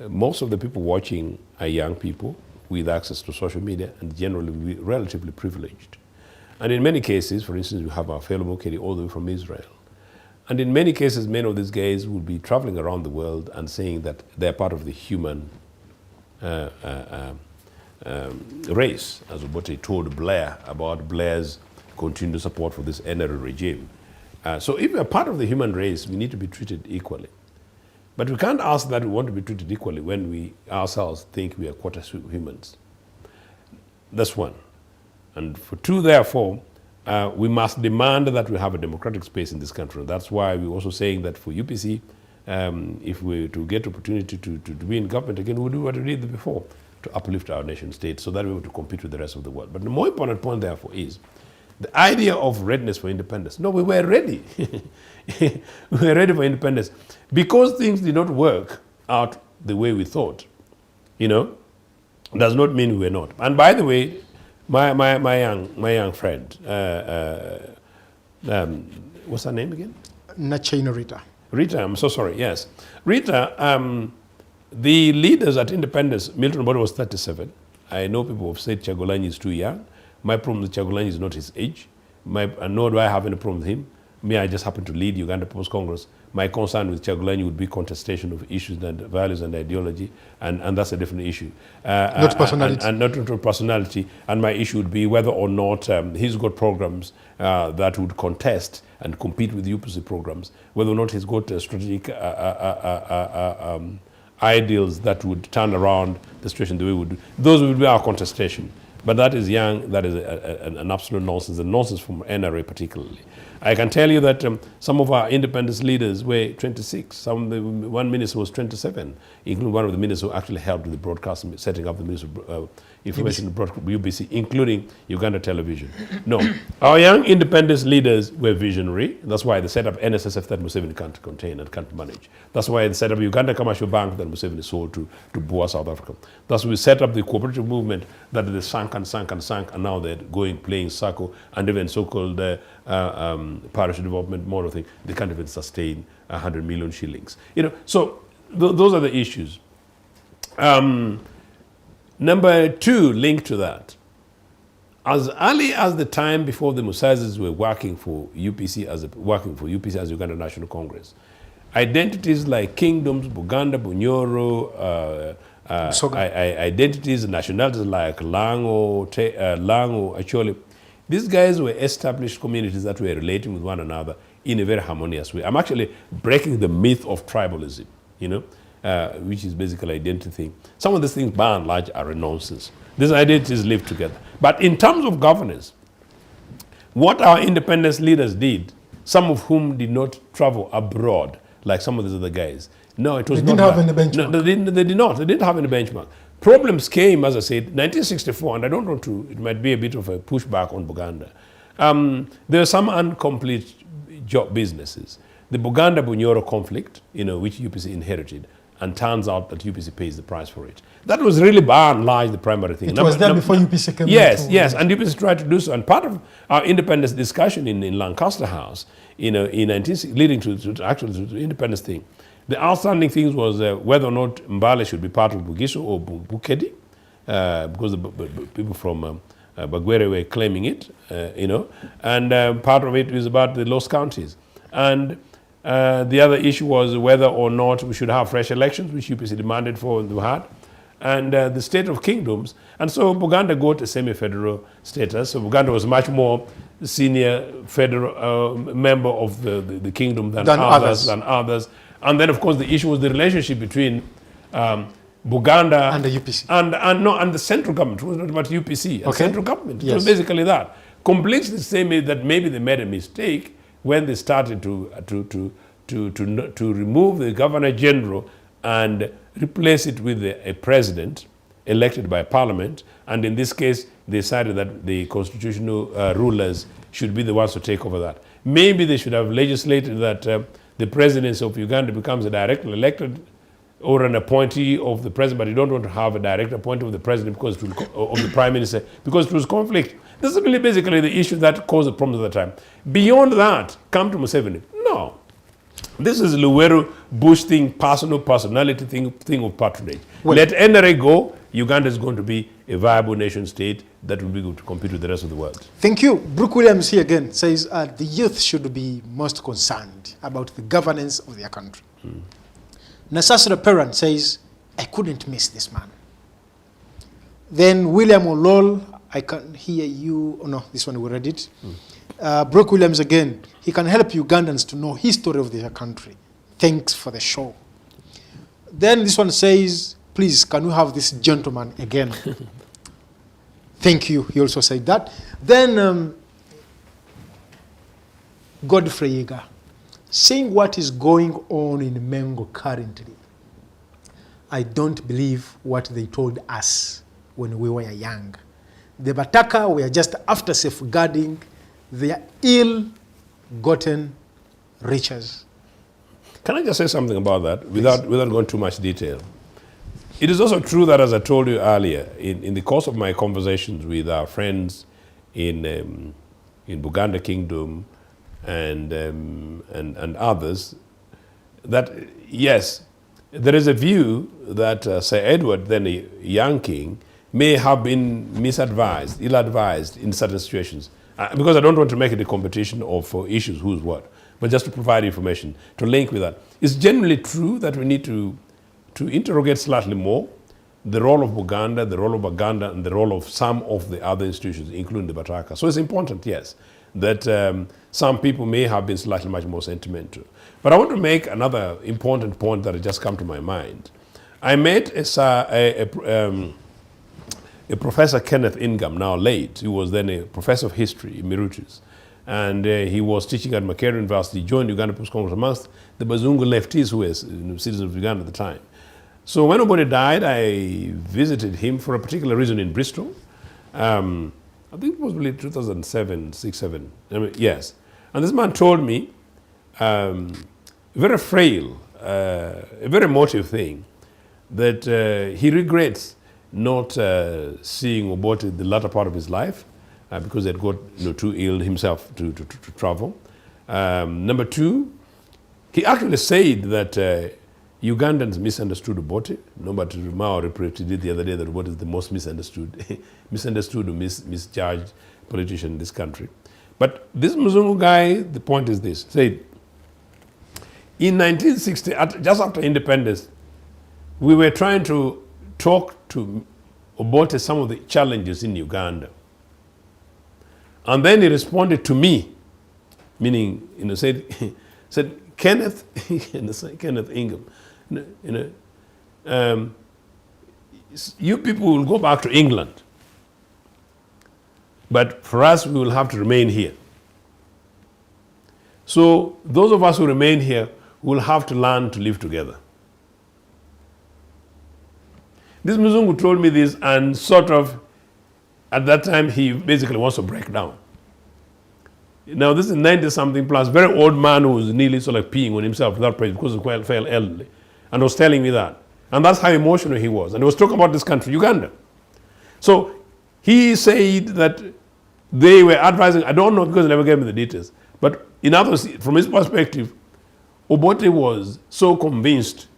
most of the people watching are young people with access to social media and generally relatively privileged. And in many cases, for instance, we have our fellow Mukedi all the way from Israel. And in many cases, many of these guys will be traveling around the world and saying that they're part of the human race, as Obote told Blair about Blair's continued support for this NRA regime. So if we're part of the human race, we need to be treated equally. But we can't ask that we want to be treated equally when we ourselves think we are quarter humans. That's one. And for two, therefore, we must demand that we have a democratic space in this country. That's why we're also saying that for UPC, if we to get opportunity to be in government again, we'll do what we did before, to uplift our nation state so that we're able to compete with the rest of the world. But the more important point, therefore, is the idea of readiness for independence. No, we were ready. We were ready for independence. Because things did not work out the way we thought, does not mean we were not. And by the way, my young friend, what's her name again? Ochieno Rita. Rita, I'm so sorry, yes. Rita, the leaders at independence, Milton Obote was 37. I know people have said Chagulanyi is too young. My problem with Chagulanyi is not his age. Nor do I have any problem with him. Me, I just happen to lead Uganda People's Congress. My concern with Chagulanyi would be contestation of issues and values and ideology, and that's a different issue. Not personality. And not personality. And my issue would be whether or not he's got programs that would contest and compete with UPC programs, whether or not he's got strategic ideals that would turn around the situation the way we would do. Those would be our contestation. But that is young, that is an absolute nonsense, and nonsense from NRA particularly. I can tell you that some of our independence leaders were 26. One minister was 27, including one of the ministers who actually helped with the broadcasting, setting up the Ministry of Information Broadcast, UBC, including Uganda Television. No, our young independence leaders were visionary. That's why they set up NSSF that Museveni can't contain and can't manage. That's why they set up Uganda Commercial Bank that Museveni sold to Boa, South Africa. That's why we set up the cooperative movement that they sank, and now they're playing circle, and even so-called parish development model thing. They can't even sustain 100 million shillings. So those are the issues. Number two, linked to that, as early as the time before the Musazes were working for UPC as Uganda National Congress, identities like kingdoms, Buganda, Bunyoro, identities, nationalities like Lango, Acholi, these guys were established communities that were relating with one another in a very harmonious way. I'm actually breaking the myth of tribalism, which is basically identity thing. Some of these things, by and large, are a nonsense. These identities live together. But in terms of governance, what our independence leaders did, some of whom did not travel abroad, like some of these other guys, no, it was not. They didn't have any benchmark. No, they did not. They didn't have any benchmark. Problems came, as I said, 1964, and I don't want to, it might be a bit of a pushback on Buganda. There are some incomplete job businesses. The Buganda-Bunyoro conflict, which UPC inherited, and turns out that UPC pays the price for it. That was really by and large the primary thing. It was there before UPC came. Yes, and UPC tried to do so. And part of our independence discussion in Lancaster House, leading to the independence thing, the outstanding things was whether or not Mbale should be part of Bugiso or Bukedi, because the people from Bagwere were claiming it, and part of it is about the lost counties. And the other issue was whether or not we should have fresh elections, which UPC demanded for and we had, and the state of kingdoms. And so Buganda got a semi-federal status. So Buganda was much more senior federal member of the kingdom than others. And then, of course, the issue was the relationship between Buganda and the UPC. And the central government. It was not about UPC. And central government. Yes. It was basically that. Completely the same way that maybe they made a mistake when they started to remove the Governor General and replace it with a president elected by Parliament. And in this case, they decided that the constitutional rulers should be the ones to take over that. Maybe they should have legislated that the presidency of Uganda becomes a directly elected or an appointee of the president, but you don't want to have a direct appointee of the president because of the prime minister, because it was conflict. This is really basically the issue that caused the problems at the time. Beyond that, come to Museveni. No. This is Luweru Bush thing, personality thing of patronage. Well, let NRA go, Uganda is going to be a viable nation state that will be able to compete with the rest of the world. Thank you. Brooke Williams here again says the youth should be most concerned about the governance of their country. Nasasra Perran says, I couldn't miss this man. Then William Olol, I can hear you. Oh no, this one we read it. Brooke Williams again, he can help Ugandans to know history of their country. Thanks for the show. Then this one says, please, can we have this gentleman again? Thank you. He also said that. Then Godfrey Yeager. seeing what is going on in Mengo currently, I don't believe what they told us when we were young. The Bataka were just after safeguarding their ill-gotten riches. Can I just say something about that without going too much detail? It is also true that, as I told you earlier, in the course of my conversations with our friends in Buganda Kingdom and others, that yes, there is a view that Sir Edward, then a young king, may have been misadvised, ill-advised in certain situations. Because I don't want to make it a competition of issues, who's what, but just to provide information, to link with that. It's generally true that we need to interrogate slightly more the role of Buganda, the role of Uganda, and the role of some of the other institutions, including the Bataka. So it's important, yes, that some people may have been slightly much more sentimental. But I want to make another important point that has just come to my mind. I met a Professor Kenneth Ingham, now late. He was then a professor of history emeritus. And he was teaching at Makerere University, joined Uganda People's Congress amongst the Bazungu lefties who were citizens of Uganda at the time. So when Obote died, I visited him for a particular reason in Bristol. I think it was really 2007, 6, 7. I mean, yes. And this man told me very frail, a very emotive thing, that he regrets not seeing Obote the latter part of his life because he had got too ill himself to travel. Number two, he actually said that Ugandans misunderstood Obote. Nobody Mao repeated it the other day that Obote is the most misunderstood or misjudged politician in this country. But this Mzungu guy, the point is this, said, in 1960, just after independence, we were trying to talk to Obote some of the challenges in Uganda. And then he responded to me, meaning, said Kenneth, Kenneth Ingham, you people will go back to England, but for us, we will have to remain here. So those of us who remain here will have to learn to live together. This Mzungu told me this, and sort of, at that time, he basically wants to break down. Now, this is 90-something plus, very old man who was nearly sort of peeing on himself without praise because he felt elderly, and was telling me that. And that's how emotional he was. And he was talking about this country, Uganda. So he said that they were advising, I don't know because he never gave me the details, but in other words, from his perspective, Obote was so convinced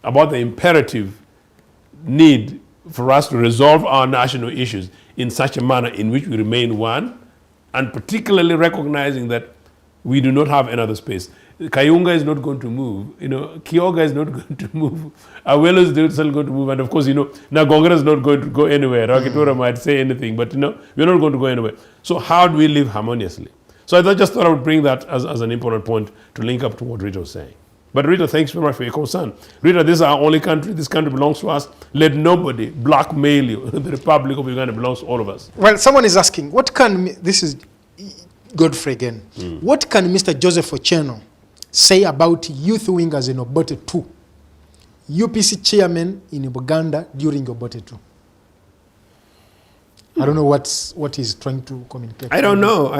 about the imperative need for us to resolve our national issues in such a manner in which we remain one, and particularly recognizing that we do not have another space. Kayunga is not going to move, Kyoga is not going to move, Awelo is still going to move, and of course, Nagongera is not going to go anywhere. Rakitura might say anything, but we're not going to go anywhere. So how do we live harmoniously? So I just thought I would bring that as an important point to link up to what Rita was saying. But Rita, thanks very much for your concern. Rita, this is our only country. This country belongs to us. Let nobody blackmail you. The Republic of Uganda belongs to all of us. Well, someone is asking, this is Godfrey again. What can Mr. Joseph Ochieno say about youth wingers in Obote 2? UPC chairman in Uganda during Obote 2. I don't know what he's trying to communicate. I don't know.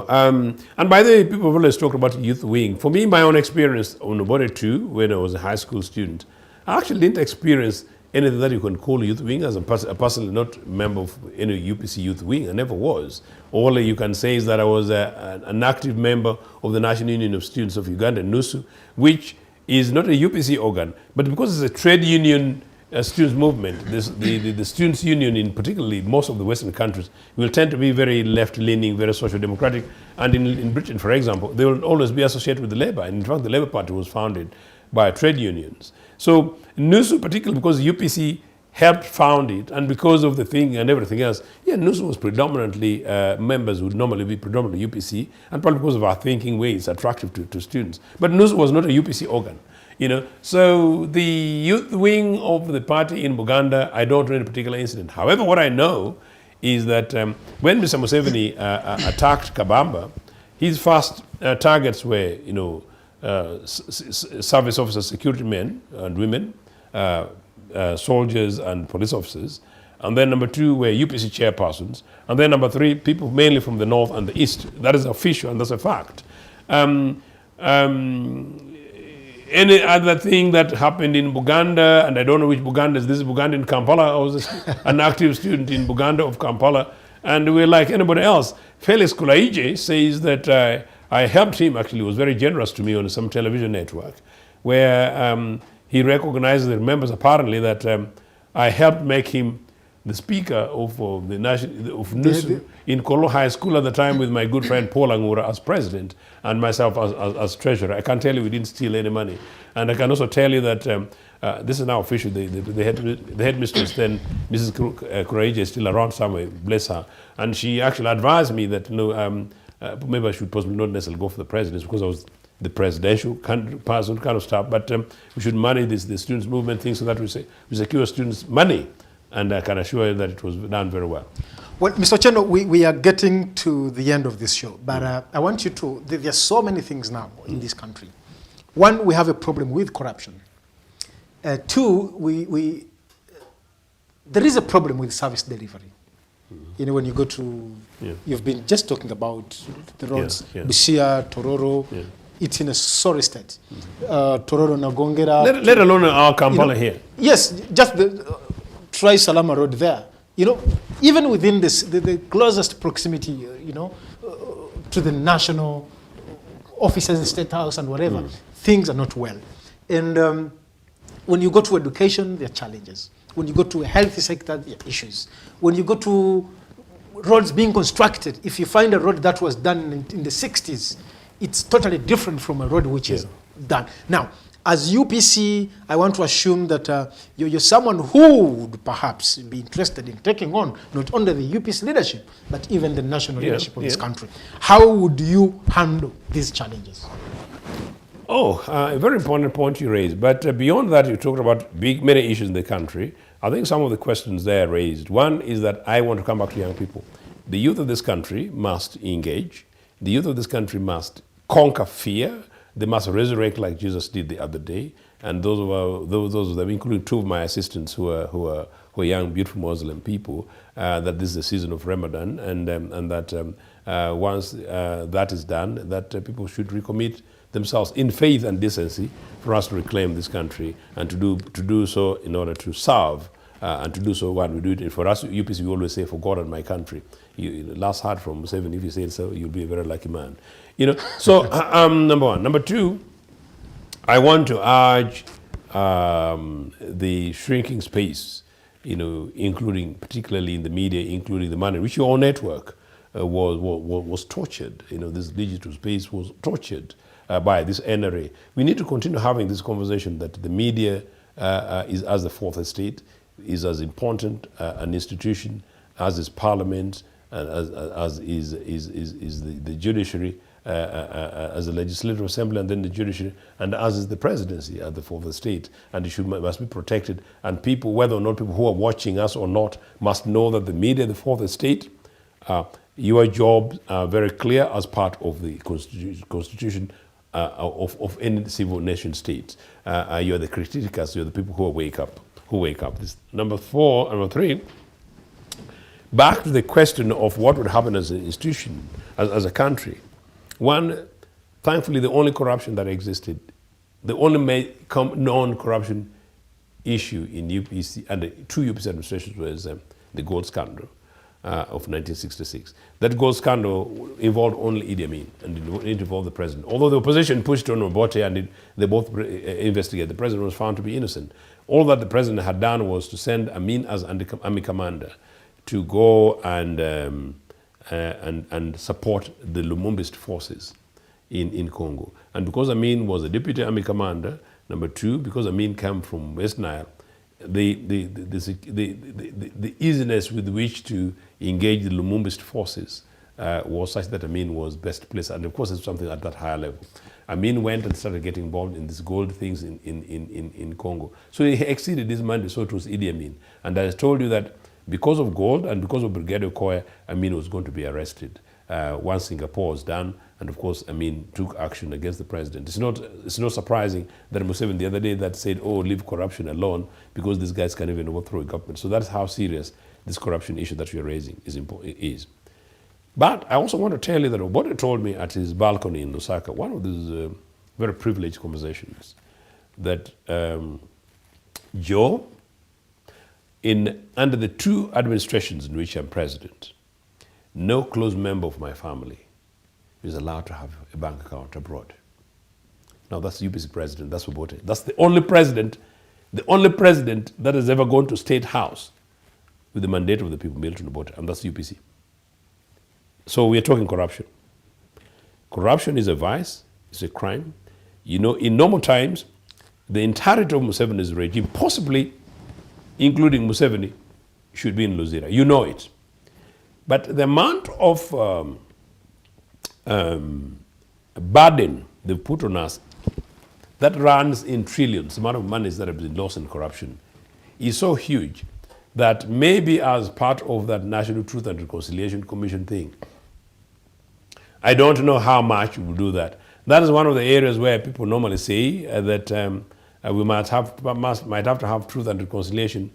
And by the way, people have always talked about youth wing. For me, my own experience on Obote 2, when I was a high school student, I actually didn't experience anything that you can call a youth wing. As a personally not a member of any UPC youth wing, I never was. All you can say is that I was an active member of the National Union of Students of Uganda, NUSU, which is not a UPC organ, but because it's a trade union students movement, the students' union in particularly most of the Western countries will tend to be very left-leaning, very social-democratic, and in Britain, for example, they will always be associated with the Labour. And in fact, the Labour Party was founded by trade unions. So NUSU, particularly because UPC helped found it, and because of the thing and everything else, NUSU was predominantly, members would normally be predominantly UPC, and probably because of our thinking way, it's attractive to students. But NUSU was not a UPC organ. So the youth wing of the party in Buganda, I don't know any particular incident. However, what I know is that when Mr. Museveni attacked Kabamba, his first targets were, service officers, security men and women, soldiers and police officers. And then number 2 were UPC chairpersons. And then number 3, people mainly from the north and the east. That is official and that's a fact. Any other thing that happened in Buganda, and I don't know which Buganda is, this is Buganda in Kampala. I was an active student in Buganda of Kampala, and we're like anybody else. Felix Kulaije says that I helped him, actually was very generous to me on some television network, where he recognizes and remembers apparently that I helped make him the speaker of the national of NUSU in Kolo High School at the time, with my good friend Paul Angura as president and myself as treasurer. I can tell you we didn't steal any money, and I can also tell you that this is now official. The headmistress then, Mrs. Kuraije, is still around somewhere. Bless her, and she actually advised me that maybe I should possibly not necessarily go for the presidency because I was the presidential person kind of stuff, but we should manage the students' movement thing so that we secure students' money. And I can assure you that it was done very well. Well, Mr. Ochieno, we are getting to the end of this show, but I want you to, there are so many things now in this country. 1, we have a problem with corruption. 2, there is a problem with service delivery. You know, when you go to, you've been just talking about the roads, Busia, Tororo, it's in a sorry state. Tororo, Nagongera. Let alone our Kampala here. Yes, just the Try Salama Road there. You know, even within this, the closest proximity, to the national offices, the State House and whatever, things are not well. And when you go to education, there are challenges. When you go to a health sector, there are issues. When you go to roads being constructed, if you find a road that was done in the 60s, it's totally different from a road which is done. Now, as UPC, I want to assume that you're someone who would perhaps be interested in taking on not only the UPC leadership, but even the national leadership of this country. How would you handle these challenges? A very important point you raised. But beyond that, you talked about many issues in the country. I think some of the questions there raised. One is that I want to come back to young people. The youth of this country must engage. The youth of this country must conquer fear. They must resurrect like Jesus did the other day. And those of them, including 2 of my assistants who are young, beautiful Muslim people, that this is the season of Ramadan, and that once that is done, that people should recommit themselves in faith and decency for us to reclaim this country and to do so in order to serve. And to do so, what we do it for us, UPC, we always say, for God and my country. Last heard from Museveni, if you say so, you'll be a very lucky man. So number 1. Number 2, I want to urge the shrinking space, including, particularly in the media, including the money, which your network was tortured. This digital space was tortured by this NRA. We need to continue having this conversation that the media is as the fourth estate, is as important an institution as is Parliament, as is the judiciary, as the Legislative Assembly, and then the judiciary, and as is the presidency at the fourth estate. And it must be protected. And people, whether or not people who are watching us or not, must know that the media, the fourth estate, your jobs are very clear as part of the constitution of any civil nation state. You are the criticals, you are the people who wake up. This number 3. Back to the question of what would happen as an institution, as a country. 1, thankfully, the only corruption that existed, the only non-corruption issue in UPC and 2 UPC administrations was the gold scandal of 1966. That gold scandal involved only Idi Amin, and it involved the president. Although the opposition pushed on Obote and they both investigated, the president was found to be innocent. All that the president had done was to send Amin as army commander to go and support the Lumumbist forces in Congo. And because Amin was a deputy army commander, number 2, because Amin came from West Nile, the easiness with which to engage the Lumumbist forces was such that Amin was best placed. And of course, it's something at that higher level. Amin went and started getting involved in these gold things in Congo. So he exceeded his mandate, so it was Idi Amin. And I told you that because of gold and because of Brigadier Okoya, Amin was going to be arrested. once Singapore was done, and of course, took action against the president. It's not surprising that Museveni the other day that said, oh, leave corruption alone, because these guys can't even overthrow a government. So that's how serious this corruption issue that you're raising is. But I also want to tell you that Obote told me at his balcony in Lusaka, one of these very privileged conversations, that Joe, under the 2 administrations in which I'm president, no close member of my family is allowed to have a bank account abroad. Now that's the UPC president, that's Obote. That's the only president that has ever gone to State House with the mandate of the people, Milton Obote, and that's UPC. So we are talking corruption. Corruption is a vice, it's a crime. In normal times, the entirety of Museveni's regime, possibly including Museveni, should be in Luzira. You know it. But the amount of burden they've put on us that runs in trillions, the amount of monies that have been lost in corruption, is so huge that maybe as part of that National Truth and Reconciliation Commission thing, I don't know how much we will do that. That is one of the areas where people normally say that we might have to have truth and reconciliation,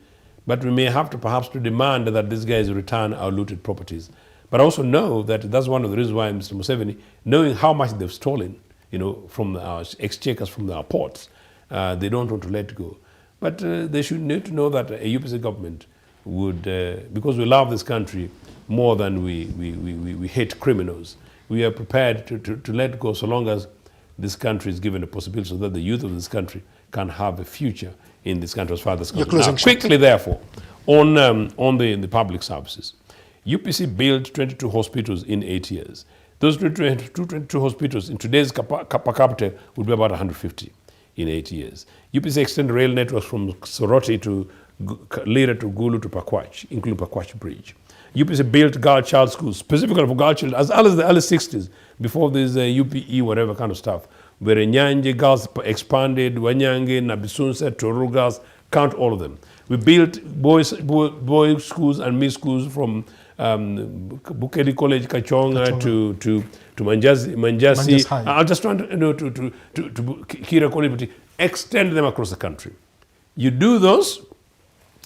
but we may have to perhaps to demand that these guys return our looted properties. But I also know that that's one of the reasons why Mr. Museveni, knowing how much they've stolen, from our exchequers, from our ports, they don't want to let go. But they should need to know that a UPC government would, because we love this country more than we hate criminals, we are prepared to let go so long as this country is given a possibility so that the youth of this country can have a future in this country as far as now, quickly, therefore, on the public services. UPC built 22 hospitals in 8 years. Those 22 hospitals in today's per capita would be about 150 in 8 years. UPC extended rail networks from Soroti to Lira to Gulu to Pakwach, including Pakwach Bridge. UPC built girl-child schools, specifically for girl children, as early as the early 60s, before this UPE, whatever kind of stuff, where Nyanje girls expanded, Wanyange, Nabisunse, Toru girls, count all of them. We built boys schools and me schools from Bukeli College, Kachonga to Manjasi. I'm just trying to Kira College, extend them across the country. You do those,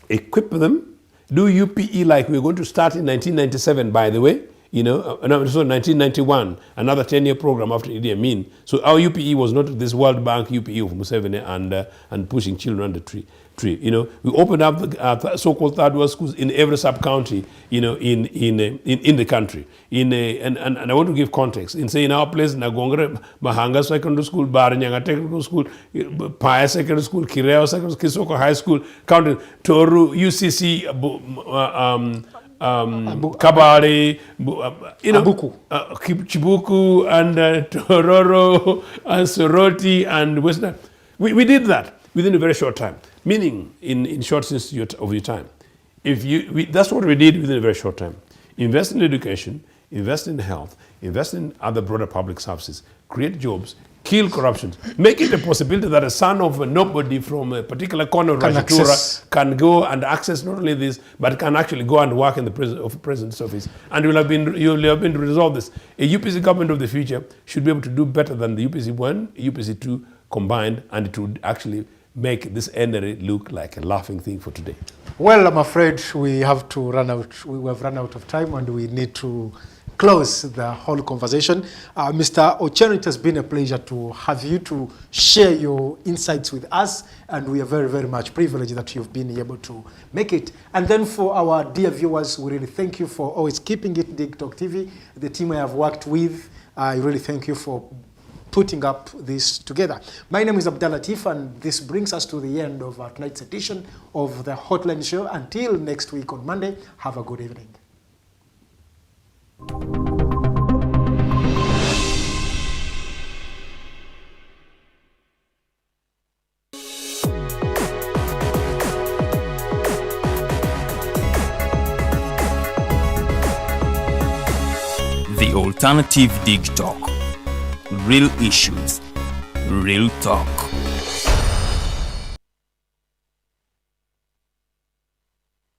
equip them, do UPE like we're going to start in 1997, by the way, so 1991, another 10-year program after Idi Amin. So our UPE was not this World Bank UPE of Museveni and pushing children under tree. We opened up the so-called third world schools in every sub-county, in the country. And I want to give context. In our place, Nagongre, Mahanga Secondary School, Baranyanga Technical School, Paya Secondary School, Kireo Secondary School, Kisoko High School, counted Toru, UCC, Kabari, Chibuku, and Tororo, and Soroti, and Western. We did that within a very short time, meaning in short sense of your time. That's what we did within a very short time. Invest in education, invest in health, invest in other broader public services, create jobs, kill corruption, make it a possibility that a son of nobody from a particular corner of Rajatura can go and access not only this, but can actually go and work in the president's office. And you'll have been to resolve this. A UPC government of the future should be able to do better than the UPC 1, UPC 2 combined, and it would actually make this NRA look like a laughing thing for today. Well, I'm afraid we have run out of time, and we need to close the whole conversation. Mr. Ochieno, it has been a pleasure to have you to share your insights with us, and we are very, very much privileged that you've been able to make it. And then for our dear viewers, we really thank you for always keeping it Digitalk TV. The team I have worked with, I really thank you for putting up this together. My name is Abdallah Latif, and this brings us to the end of tonight's edition of the Hotline Show. Until next week on Monday, have a good evening. The Alternative Digitalk. Real issues, real talk.